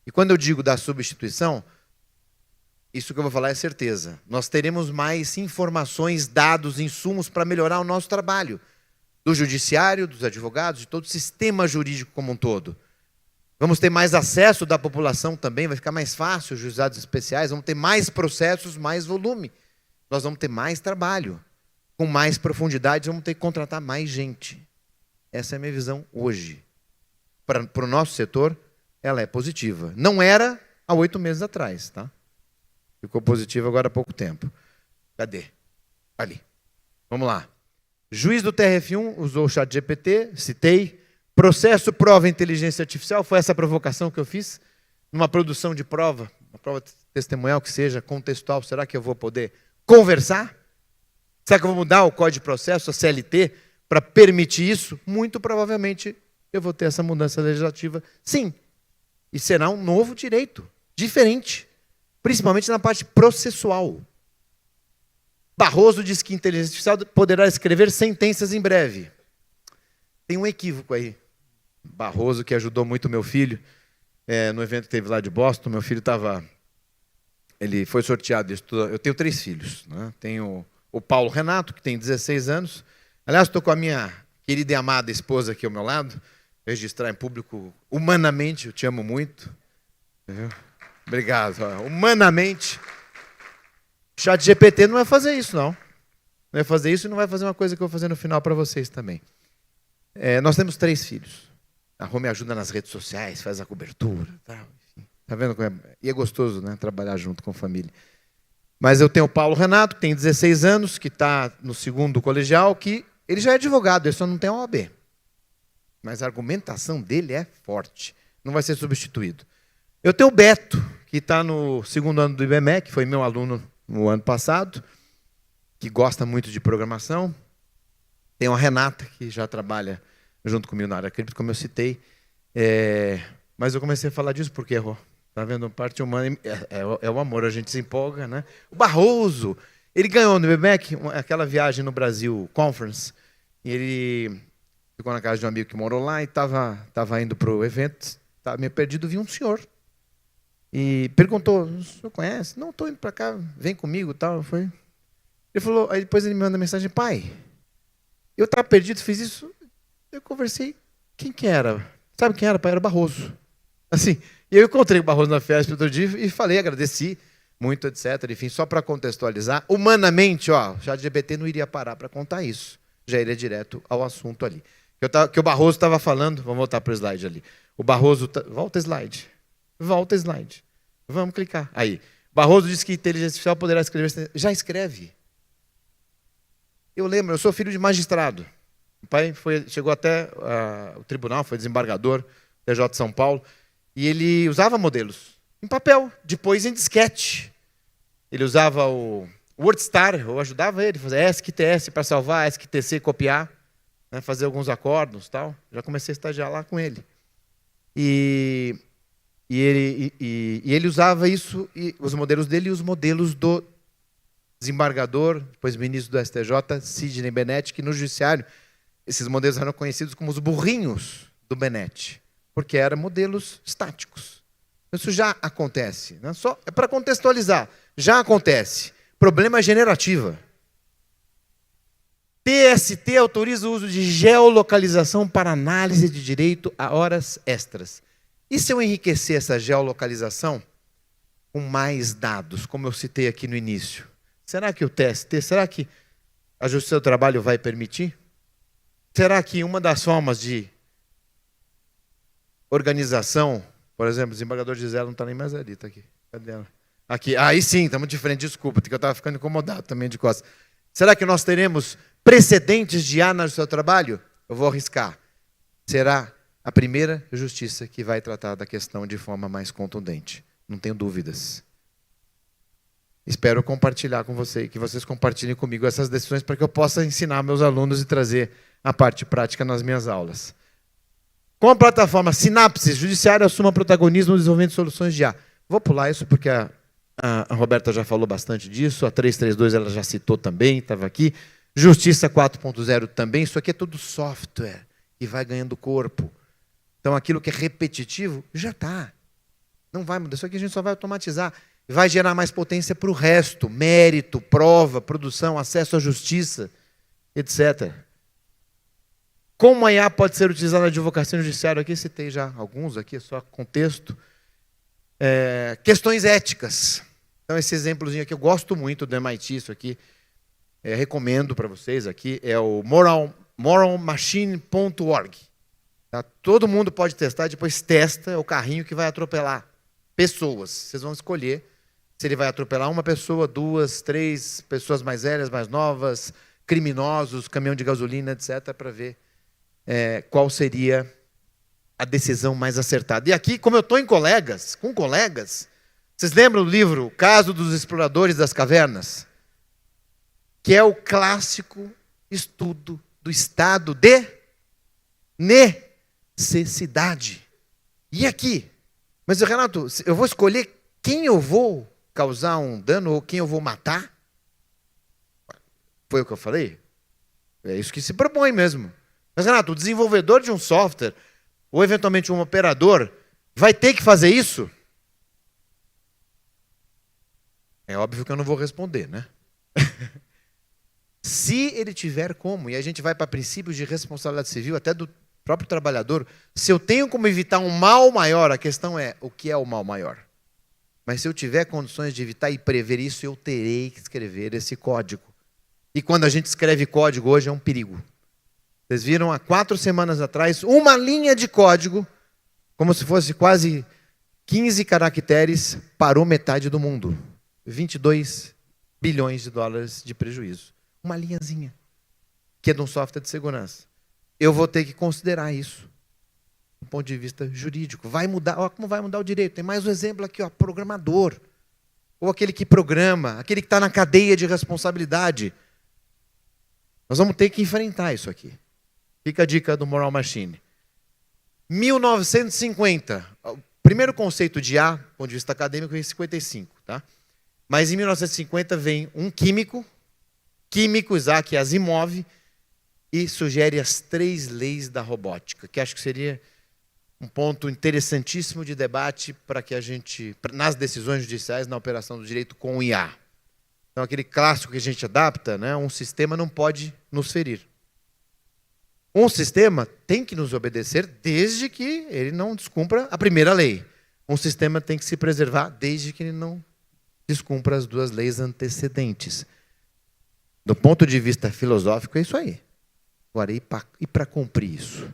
E quando eu digo da substituição, isso que eu vou falar é certeza. Nós teremos mais informações, dados, insumos para melhorar o nosso trabalho. Do judiciário, dos advogados, de todo o sistema jurídico como um todo. Vamos ter mais acesso da população também, vai ficar mais fácil os juizados especiais, vamos ter mais processos, mais volume. Nós vamos ter mais trabalho. Com mais profundidade, vamos ter que contratar mais gente. Essa é a minha visão hoje. Para o nosso setor, ela é positiva. Não era há 8 meses atrás, tá? Ficou positivo agora há pouco tempo. Cadê? Ali. Vamos lá. Juiz do TRF1 usou o ChatGPT, citei. Processo, prova, inteligência artificial. Foi essa provocação que eu fiz. Numa produção de prova, uma prova testemunhal que seja contextual, será que eu vou poder conversar? Será que eu vou mudar o Código de Processo, a CLT, para permitir isso? Muito provavelmente eu vou ter essa mudança legislativa, sim. E será um novo direito, diferente. Principalmente na parte processual. Barroso diz que a inteligência artificial poderá escrever sentenças em breve. Tem um equívoco aí. Barroso, que ajudou muito meu filho, no evento que teve lá de Boston, meu filho ele foi sorteado. Eu tenho 3 filhos. Né? Tenho o Paulo Renato, que tem 16 anos. Aliás, estou com a minha querida e amada esposa aqui ao meu lado. Registrar em público humanamente, eu te amo muito. Obrigado. Humanamente, o ChatGPT não vai fazer isso, não. Não vai fazer isso e não vai fazer uma coisa que eu vou fazer no final para vocês também. Nós temos 3 filhos. A Rô me ajuda nas redes sociais, faz a cobertura. Tá vendo como é? E é gostoso, né? Trabalhar junto com a família. Mas eu tenho o Paulo Renato, que tem 16 anos, que está no segundo colegial, que ele já é advogado, ele só não tem OAB. Mas a argumentação dele é forte, não vai ser substituído. Eu tenho o Beto, que está no segundo ano do IBMEC, foi meu aluno no ano passado, que gosta muito de programação. Tem a Renata, que já trabalha junto comigo na área cripto, como eu citei. Mas eu comecei a falar disso porque, tá vendo, parte humana é o amor, a gente se empolga, né? O Barroso, ele ganhou no IBMEC aquela viagem no Brasil Conference, e ele ficou na casa de um amigo que morou lá e estava indo para o evento, estava meio perdido, vi um senhor. E perguntou, o senhor conhece? Não, estou indo para cá, vem comigo e tal. Ele falou, aí depois ele me manda mensagem, pai, eu estava perdido, fiz isso, eu conversei, quem que era? Sabe quem era, pai? Era o Barroso. Assim, e eu encontrei o Barroso na festa outro dia e falei, agradeci muito, etc. Enfim, só para contextualizar, humanamente, o ChatGPT não iria parar para contar isso, já iria direto ao assunto ali. Que o Barroso estava falando, vamos voltar para o slide ali. O Barroso, volta slide, vamos clicar. Aí, Barroso disse que inteligência artificial poderá escrever, já escreve. Eu lembro, eu sou filho de magistrado. O pai chegou até o tribunal, foi desembargador, TJ de São Paulo, e ele usava modelos em papel, depois em disquete. Ele usava o WordStar, eu ajudava ele a fazer ESC-TS para salvar, ESC-TC copiar, né, fazer alguns acordos, tal. Já comecei a estagiar lá com ele. E ele usava isso, os modelos dele e os modelos do desembargador, depois ministro do STJ, Sidney Bennett, que no judiciário, esses modelos eram conhecidos como os burrinhos do Bennett, porque eram modelos estáticos. Isso já acontece. Né? Só é para contextualizar, já acontece. Problema generativa. TST autoriza o uso de geolocalização para análise de direito a horas extras. E se eu enriquecer essa geolocalização com mais dados, como eu citei aqui no início? Será que o TST, será que a Justiça do Trabalho vai permitir? Será que uma das formas de organização, por exemplo, o desembargador Gisela não está nem mais ali, está aqui. Cadê ela? Aqui, aí sim, estamos de frente, desculpa, porque eu estava ficando incomodado também de costas. Será que nós teremos precedentes de IA no seu trabalho? Eu vou arriscar. Será a primeira justiça que vai tratar da questão de forma mais contundente. Não tenho dúvidas. Espero compartilhar com vocês, que vocês compartilhem comigo essas decisões para que eu possa ensinar meus alunos e trazer a parte prática nas minhas aulas. Com a plataforma Sinapse, Judiciário assuma protagonismo no desenvolvimento de soluções de IA. Vou pular isso porque a Roberta já falou bastante disso, a 332 ela já citou também, estava aqui. Justiça 4.0 também, isso aqui é tudo software que vai ganhando corpo. Então aquilo que é repetitivo já está. Não vai mudar, isso aqui a gente só vai automatizar. Vai gerar mais potência para o resto, mérito, prova, produção, acesso à justiça, etc. Como a IA pode ser utilizada na advocacia e no judiciário? Aqui citei já alguns, aqui é só contexto. Questões éticas. Então, esse exemplozinho aqui, eu gosto muito do MIT, isso aqui, recomendo para vocês aqui, é o moralmachine.org. Tá? Todo mundo pode testar, depois testa o carrinho que vai atropelar pessoas. Vocês vão escolher se ele vai atropelar uma pessoa, 2, 3 pessoas mais velhas, mais novas, criminosos, caminhão de gasolina, etc., para ver qual seria a decisão mais acertada. E aqui, como eu estou com colegas, vocês lembram do livro Caso dos Exploradores das Cavernas? Que é o clássico estudo do estado de necessidade. E aqui? Mas, Renato, eu vou escolher quem eu vou causar um dano ou quem eu vou matar? Foi o que eu falei? É isso que se propõe mesmo. Mas, Renato, o desenvolvedor de um software, ou eventualmente um operador, vai ter que fazer isso? É óbvio que eu não vou responder, né? Se ele tiver como, e a gente vai para princípios de responsabilidade civil, até do próprio trabalhador, se eu tenho como evitar um mal maior, a questão é, o que é o mal maior? Mas se eu tiver condições de evitar e prever isso, eu terei que escrever esse código. E quando a gente escreve código hoje é um perigo. Vocês viram há 4 semanas atrás, uma linha de código, como se fosse quase 15 caracteres, parou metade do mundo. 22 bilhões de dólares de prejuízo. Uma linhazinha, que é de um software de segurança. Eu vou ter que considerar isso, do ponto de vista jurídico. Vai mudar, ó, como vai mudar o direito? Tem mais um exemplo aqui, ó, programador. Ou aquele que programa, aquele que está na cadeia de responsabilidade. Nós vamos ter que enfrentar isso aqui. Fica a dica do Moral Machine. 1950, o primeiro conceito de IA, do ponto de vista acadêmico, é em 55. Tá? Mas em 1950 vem um químico, Isaac Asimov, e sugere as 3 leis da robótica, que acho que seria um ponto interessantíssimo de debate para que a gente, nas decisões judiciais, na operação do direito com o IA. Então, aquele clássico que a gente adapta, né, um sistema não pode nos ferir. Um sistema tem que nos obedecer desde que ele não descumpra a primeira lei. Um sistema tem que se preservar desde que ele não descumpra as 2 leis antecedentes. Do ponto de vista filosófico, é isso aí. Agora, e para cumprir isso?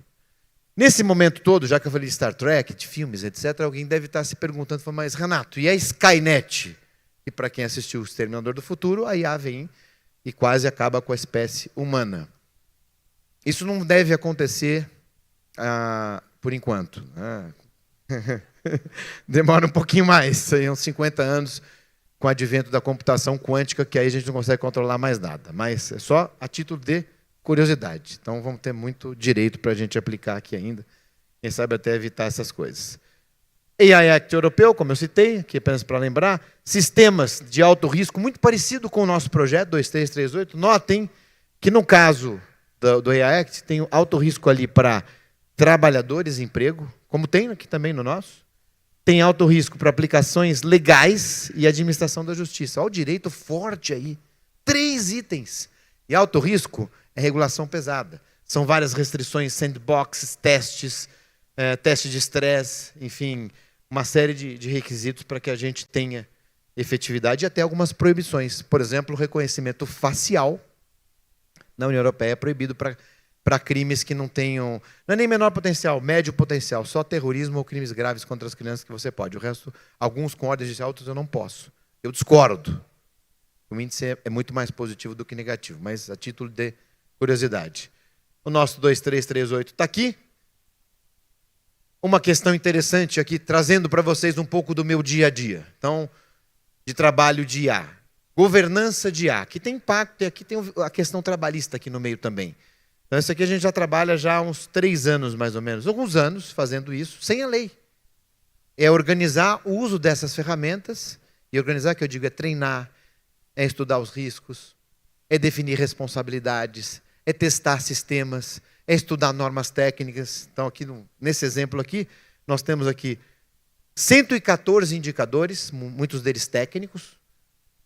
Nesse momento todo, já que eu falei de Star Trek, de filmes, etc., alguém deve estar se perguntando, mas Renato, e a Skynet? E para quem assistiu O Exterminador do Futuro, a IA vem e quase acaba com a espécie humana. Isso não deve acontecer por enquanto. Demora um pouquinho mais, uns 50 anos, com o advento da computação quântica, que aí a gente não consegue controlar mais nada. Mas é só a título de curiosidade. Então vamos ter muito direito para a gente aplicar aqui ainda. Quem sabe até evitar essas coisas. AI Act europeu, como eu citei, aqui apenas para lembrar, sistemas de alto risco, muito parecido com o nosso projeto 2338. Notem que no caso do AI Act tem alto risco ali para trabalhadores, emprego, como tem aqui também no nosso. Tem alto risco para aplicações legais e administração da justiça. Olha o direito forte aí. 3 itens. E alto risco é regulação pesada. São várias restrições, sandboxes, testes, teste de estresse, enfim, uma série de requisitos para que a gente tenha efetividade e até algumas proibições. Por exemplo, o reconhecimento facial na União Europeia é proibido para crimes que não tenham... Não é nem menor potencial, médio potencial, só terrorismo ou crimes graves contra as crianças que você pode. O resto, alguns com ordens de outros eu não posso. Eu discordo. O índice é muito mais positivo do que negativo, mas a título de curiosidade. O nosso 2338 está aqui. Uma questão interessante aqui, trazendo para vocês um pouco do meu dia a dia. Então, de trabalho de IA. Governança de IA, que tem impacto, e aqui tem a questão trabalhista aqui no meio também. Então, isso aqui a gente já trabalha já há uns 3 anos, mais ou menos, alguns anos fazendo isso, sem a lei. É organizar o uso dessas ferramentas, e organizar, que eu digo, é treinar, é estudar os riscos, é definir responsabilidades, é testar sistemas, é estudar normas técnicas. Então, aqui nesse exemplo aqui, nós temos aqui 114 indicadores, muitos deles técnicos.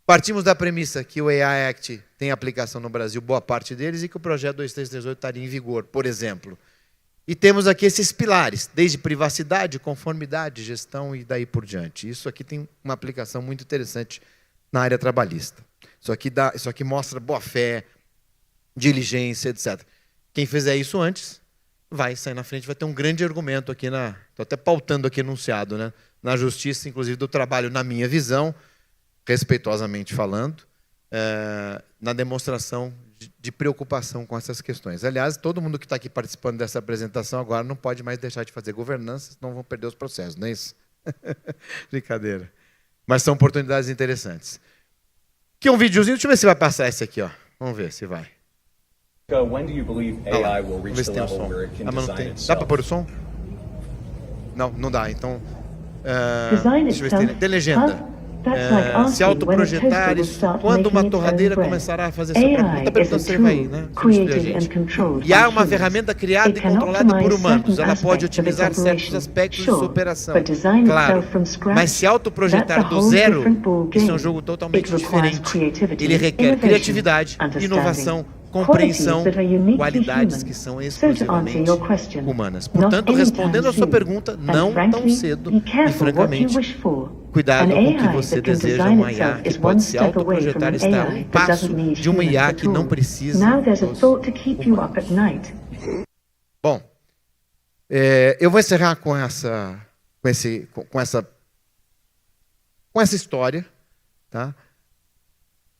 Partimos da premissa que o AI Act tem aplicação no Brasil, boa parte deles, e que o projeto 2338 estaria em vigor, por exemplo. E temos aqui esses pilares, desde privacidade, conformidade, gestão e daí por diante. Isso aqui tem uma aplicação muito interessante na área trabalhista. Isso aqui mostra boa-fé, diligência, etc. Quem fizer isso antes vai sair na frente, vai ter um grande argumento aqui estou até pautando aqui enunciado, né? Na justiça, inclusive, do trabalho, na minha visão, respeitosamente falando, na demonstração de preocupação com essas questões. Aliás, todo mundo que está aqui participando dessa apresentação agora não pode mais deixar de fazer governança, senão vão perder os processos, não é isso? Brincadeira. Mas são oportunidades interessantes. Aqui um videozinho, deixa eu ver se vai passar esse aqui, ó. Vamos ver se vai. When do you believe AI will reach the level where it can design itself? Dá para pôr o som? Não, não dá. Então, deixa eu ver se tem legenda. Se autoprojetar, quando uma torradeira começará a fazer essa pergunta, está perguntando se ele vai, né, substituir a gente. E há uma ferramenta criada e controlada por humanos. Ela pode otimizar certos aspectos de sua operação, claro. Mas se autoprojetar do zero, isso é um jogo totalmente diferente. Ele requer criatividade, inovação, compreensão, qualidades que são exclusivamente humanas. Portanto, respondendo a sua pergunta, não tão cedo e francamente, cuidado com o que você deseja uma IA que pode se autoprojetar, está a um passo de uma IA que não precisa dos humanos. Bom, eu vou encerrar com essa história, tá?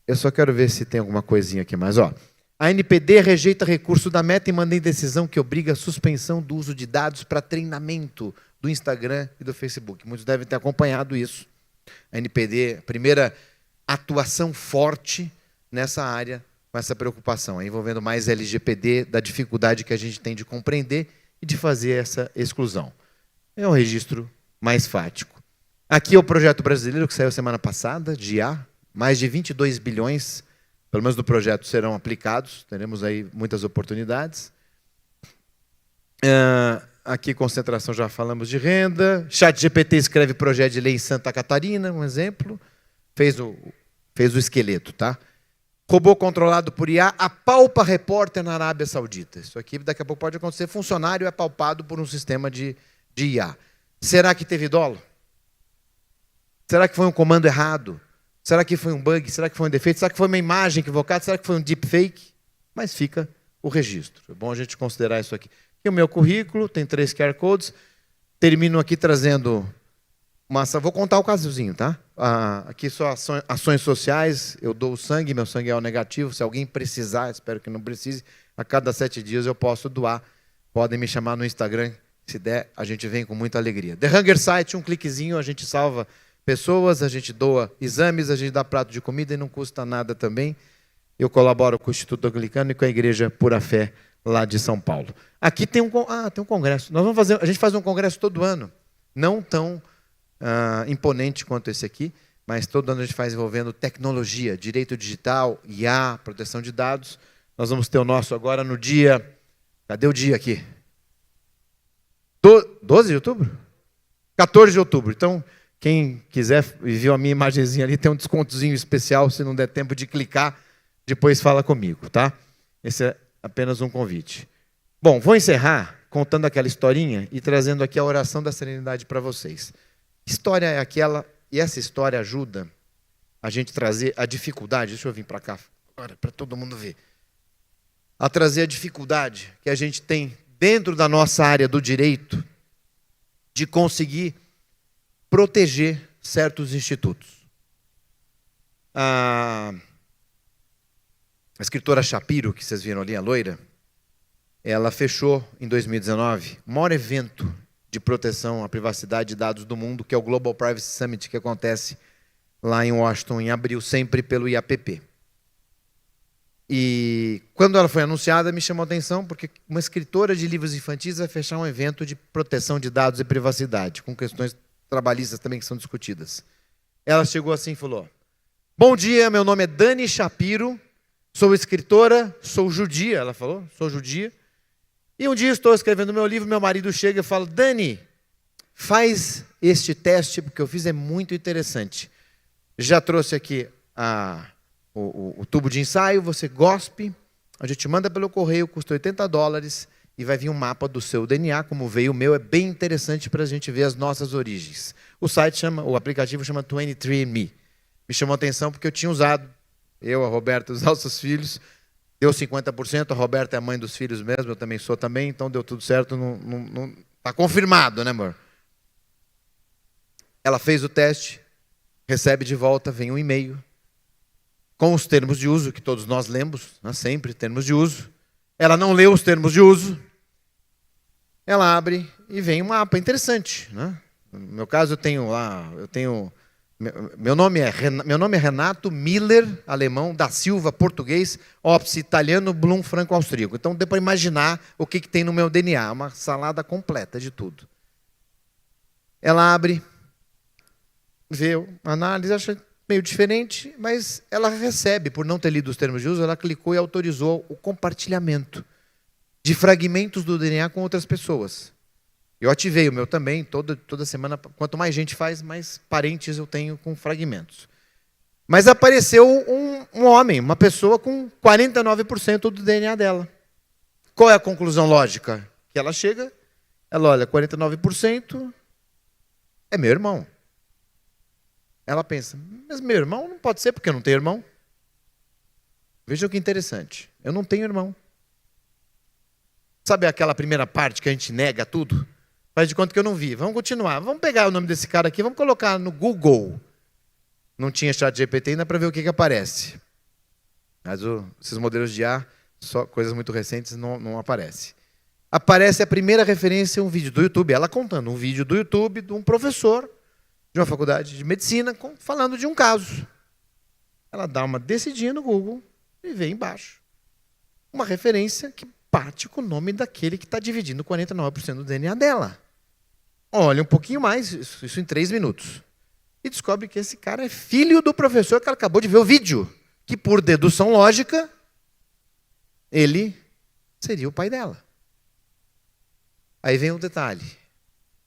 Eu só quero ver se tem alguma coisinha aqui mais. Ó, a ANPD rejeita recurso da Meta e manda em decisão que obriga a suspensão do uso de dados para treinamento do Instagram e do Facebook. Muitos devem ter acompanhado isso. A ANPD, primeira atuação forte nessa área, com essa preocupação, envolvendo mais LGPD, da dificuldade que a gente tem de compreender e de fazer essa exclusão. É um registro mais fático. Aqui é o projeto brasileiro que saiu semana passada, de IA, mais de 22 bilhões, pelo menos do projeto, serão aplicados, teremos aí muitas oportunidades. Aqui, concentração, já falamos de renda. ChatGPT escreve projeto de lei em Santa Catarina, um exemplo. Fez o esqueleto, tá? Robô controlado por IA apalpa repórter na Arábia Saudita. Isso aqui daqui a pouco pode acontecer. Funcionário é apalpado por um sistema de IA. Será que teve dolo? Será que foi um comando errado? Será que foi um bug? Será que foi um defeito? Será que foi uma imagem equivocada? Será que foi um deepfake? Mas fica o registro. É bom a gente considerar isso aqui. Aqui o meu currículo, tem 3 QR Codes. Termino aqui trazendo vou contar o casozinho, tá? Aqui só ações sociais, eu dou o sangue, meu sangue é O negativo. Se alguém precisar, espero que não precise, a cada 7 dias eu posso doar. Podem me chamar no Instagram, se der, a gente vem com muita alegria. The Hunger Site, um cliquezinho, a gente salva pessoas, a gente doa exames, a gente dá prato de comida e não custa nada também. Eu colaboro com o Instituto Anglicano e com a Igreja Pura Fé, lá de São Paulo. Aqui tem um congresso. A gente faz um congresso todo ano, não tão imponente quanto esse aqui, mas todo ano a gente faz envolvendo tecnologia, direito digital, IA, proteção de dados. Nós vamos ter o nosso agora no dia... Cadê o dia aqui? 12 de outubro? 14 de outubro. Então, quem quiser e viu a minha imagenzinha ali, tem um descontozinho especial, se não der tempo de clicar, depois fala comigo, tá? Esse é apenas um convite. Bom, vou encerrar contando aquela historinha e trazendo aqui a oração da serenidade para vocês. História é aquela, e essa história ajuda a gente trazer a dificuldade, deixa eu vir para cá agora, para todo mundo ver, a trazer a dificuldade que a gente tem dentro da nossa área do direito de conseguir proteger certos institutos. A escritora Shapiro, que vocês viram ali, a loira, ela fechou em 2019 o maior evento de proteção à privacidade de dados do mundo, que é o Global Privacy Summit, que acontece lá em Washington em abril, sempre pelo IAPP. E quando ela foi anunciada, me chamou a atenção, porque uma escritora de livros infantis vai fechar um evento de proteção de dados e privacidade, com questões trabalhistas também que são discutidas. Ela chegou assim e falou: bom dia, meu nome é Dani Shapiro, sou escritora, sou judia. Ela falou, sou judia. E um dia estou escrevendo meu livro, meu marido chega e fala: Dani, faz este teste, porque eu fiz, é muito interessante. Já trouxe aqui o tubo de ensaio, você gospe, a gente manda pelo correio, custa $80, e vai vir um mapa do seu DNA, como veio o meu, é bem interessante para a gente ver as nossas origens. O aplicativo chama 23andMe. Me chamou a atenção porque eu tinha usado, eu, a Roberta, os nossos filhos, deu 50%, a Roberta é a mãe dos filhos mesmo, eu também sou também, então deu tudo certo, está confirmado, né, amor? Ela fez o teste, recebe de volta, vem um e-mail, com os termos de uso, que todos nós lemos, né, sempre termos de uso. Ela não leu os termos de uso, ela abre e vem um mapa interessante, né? No meu caso, meu nome é Renato Miller, alemão, da Silva, português, Ops, italiano, Blum, franco, austríaco. Então, deu para imaginar o que tem no meu DNA, uma salada completa de tudo. Ela abre, vê a análise, acha meio diferente, mas ela recebe, por não ter lido os termos de uso, ela clicou e autorizou o compartilhamento de fragmentos do DNA com outras pessoas. Eu ativei o meu também, toda semana, quanto mais gente faz, mais parentes eu tenho com fragmentos. Mas apareceu um homem, uma pessoa com 49% do DNA dela. Qual é a conclusão lógica? Que ela chega, ela olha, 49% é meu irmão. Ela pensa, mas meu irmão não pode ser porque eu não tenho irmão. Veja que interessante, eu não tenho irmão. Sabe aquela primeira parte que a gente nega tudo? Faz de conta que eu não vi. Vamos continuar. Vamos pegar o nome desse cara aqui, vamos colocar no Google. Não tinha ChatGPT ainda para ver o que aparece. Mas esses modelos de IA, só coisas muito recentes, não aparecem. Aparece a primeira referência, um vídeo do YouTube, ela contando um vídeo do YouTube de um professor de uma faculdade de medicina falando de um caso. Ela dá uma descidinha no Google e vem embaixo uma referência que bate com o nome daquele que está dividindo 49% do DNA dela. Olha um pouquinho mais, isso em 3 minutos. E descobre que esse cara é filho do professor que ela acabou de ver o vídeo, que por dedução lógica, ele seria o pai dela. Aí vem um detalhe.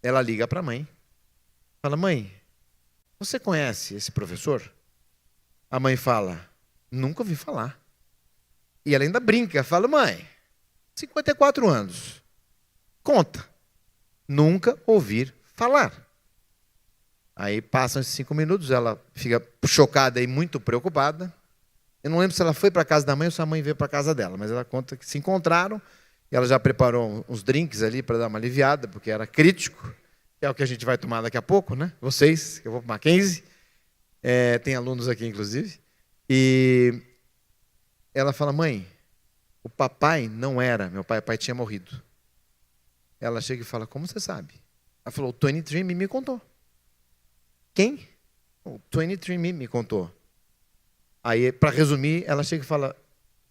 Ela liga para a mãe. Fala, mãe, você conhece esse professor? A mãe fala, nunca ouvi falar. E ela ainda brinca, fala, mãe, 54 anos. Conta. Nunca ouvir falar. Aí passam esses 5 minutos, ela fica chocada e muito preocupada. Eu não lembro se ela foi para a casa da mãe ou se a mãe veio para a casa dela, mas ela conta que se encontraram e ela já preparou uns drinks ali para dar uma aliviada, porque era crítico, que é o que a gente vai tomar daqui a pouco, né? Vocês, que eu vou para Mackenzie. Tem alunos aqui, inclusive. E ela fala, mãe, o papai não era, meu pai tinha morrido. Ela chega e fala, como você sabe? Ela falou, o 23andMe me contou. Quem? O 23andMe me contou. Aí, para resumir, ela chega e fala,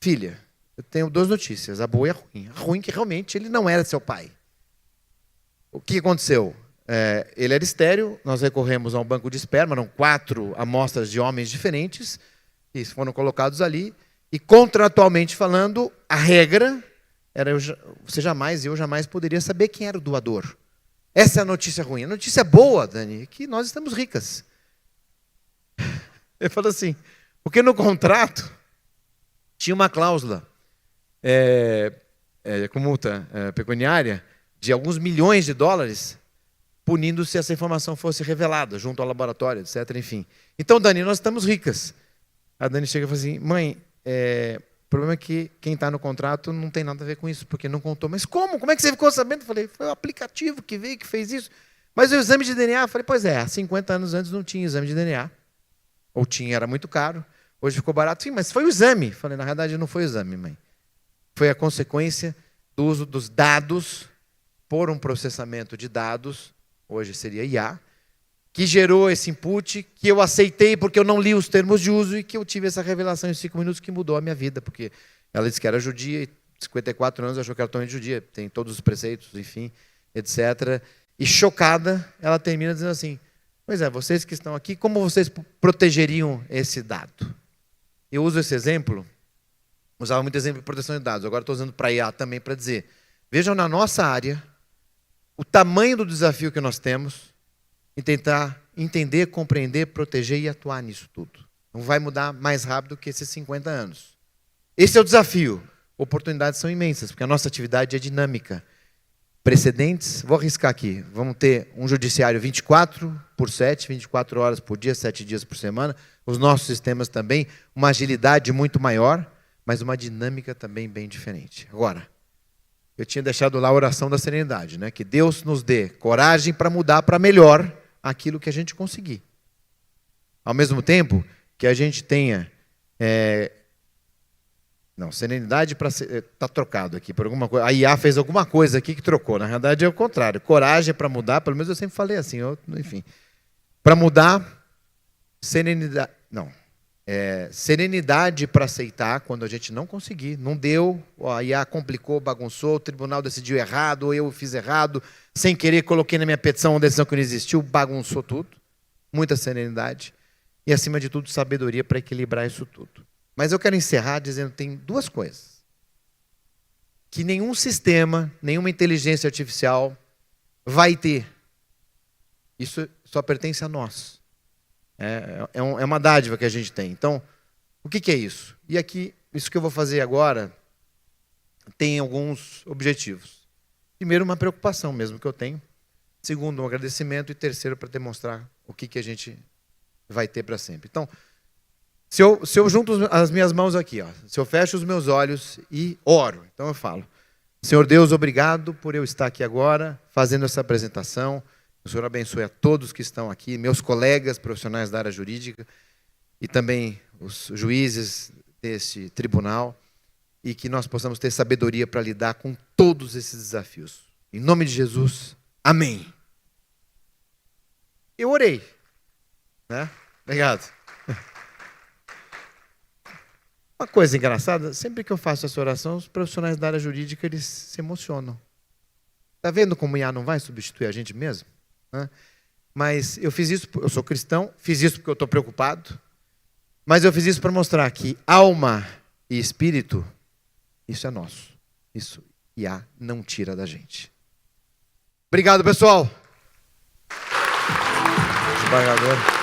filha, eu tenho 2 notícias, a boa e a ruim. A ruim é que realmente ele não era seu pai. O que aconteceu? Ele era estéril, nós recorremos a um banco de esperma, eram 4 amostras de homens diferentes, que foram colocados ali, e contratualmente falando, a regra era eu jamais poderia saber quem era o doador. Essa é a notícia ruim. A notícia boa, Dani, é que nós estamos ricas. Ele falou assim, porque no contrato tinha uma cláusula com multa pecuniária de alguns milhões de dólares, punindo se essa informação fosse revelada junto ao laboratório, etc. Enfim. Então, Dani, nós estamos ricas. A Dani chega e fala assim, mãe, o problema é que quem está no contrato não tem nada a ver com isso, porque não contou. Mas como? Como é que você ficou sabendo? Eu falei, foi o aplicativo que veio, que fez isso. Mas o exame de DNA? Eu falei, pois há 50 anos antes não tinha exame de DNA. Ou tinha, era muito caro. Hoje ficou barato. Sim, mas foi o exame. Eu falei, na verdade não foi o exame, mãe. Foi a consequência do uso dos dados por um processamento de dados, hoje seria IA, que gerou esse input, que eu aceitei porque eu não li os termos de uso e que eu tive essa revelação em 5 minutos que mudou a minha vida, porque ela disse que era judia e 54 anos achou que era totalmente judia, tem todos os preceitos, enfim, etc. E chocada, ela termina dizendo assim, pois é, vocês que estão aqui, como vocês protegeriam esse dado? Eu uso esse exemplo, usava muito exemplo de proteção de dados, agora estou usando para IA também para dizer, vejam na nossa área, o tamanho do desafio que nós temos, e tentar entender, compreender, proteger e atuar nisso tudo. Não vai mudar mais rápido que esses 50 anos. Esse é o desafio. Oportunidades são imensas, porque a nossa atividade é dinâmica. Precedentes, vou arriscar aqui, vamos ter um judiciário 24/7, 24 horas por dia, 7 dias por semana. Os nossos sistemas também, uma agilidade muito maior, mas uma dinâmica também bem diferente. Agora, eu tinha deixado lá a oração da serenidade, né? Que Deus nos dê coragem para mudar para melhor aquilo que a gente conseguir. Ao mesmo tempo que a gente tenha... serenidade para... Está trocado aqui por alguma coisa. A IA fez alguma coisa aqui que trocou. Na realidade é o contrário. Coragem para mudar, pelo menos eu sempre falei assim. Enfim. Para mudar, serenidade... serenidade para aceitar quando a gente não conseguir. Não deu, a IA complicou, bagunçou, o tribunal decidiu errado, ou eu fiz errado, sem querer coloquei na minha petição uma decisão que não existiu, bagunçou tudo. Muita serenidade. E, acima de tudo, sabedoria para equilibrar isso tudo. Mas eu quero encerrar dizendo que tem 2 coisas. Que nenhum sistema, nenhuma inteligência artificial vai ter. Isso só pertence a nós. É uma dádiva que a gente tem. Então, o que é isso? E aqui, isso que eu vou fazer agora tem alguns objetivos. Primeiro, uma preocupação mesmo que eu tenho. Segundo, um agradecimento. E terceiro, para demonstrar o que a gente vai ter para sempre. Então, se eu junto as minhas mãos aqui, se eu fecho os meus olhos e oro, então eu falo, Senhor Deus, obrigado por eu estar aqui agora, fazendo essa apresentação. O Senhor abençoe a todos que estão aqui, meus colegas profissionais da área jurídica e também os juízes, desse tribunal e que nós possamos ter sabedoria para lidar com todos esses desafios. Em nome de Jesus, amém. Eu orei, né? Obrigado. Uma coisa engraçada, sempre que eu faço essa oração, os profissionais da área jurídica, eles se emocionam. Está vendo como o IA não vai substituir a gente mesmo? Né? Mas eu fiz isso, eu sou cristão, fiz isso porque eu estou preocupado, mas eu fiz isso para mostrar que alma e espírito, isso é nosso. Isso IA não tira da gente. Obrigado, pessoal. Desembargador.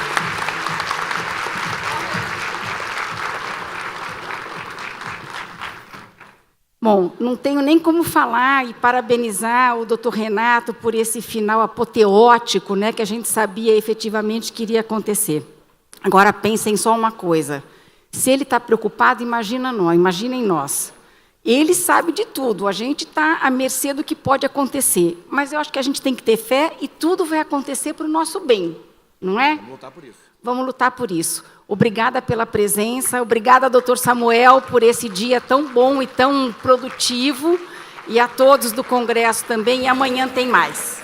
Bom, não tenho nem como falar e parabenizar o doutor Renato por esse final apoteótico, né, que a gente sabia efetivamente que iria acontecer. Agora, pensem só uma coisa. Se ele está preocupado, imaginem nós. Ele sabe de tudo, a gente está à mercê do que pode acontecer. Mas eu acho que a gente tem que ter fé e tudo vai acontecer para o nosso bem, não é? Vamos lutar por isso. Vamos lutar por isso. Obrigada pela presença, obrigada, doutor Samuel, por esse dia tão bom e tão produtivo, e a todos do Congresso também, e amanhã tem mais.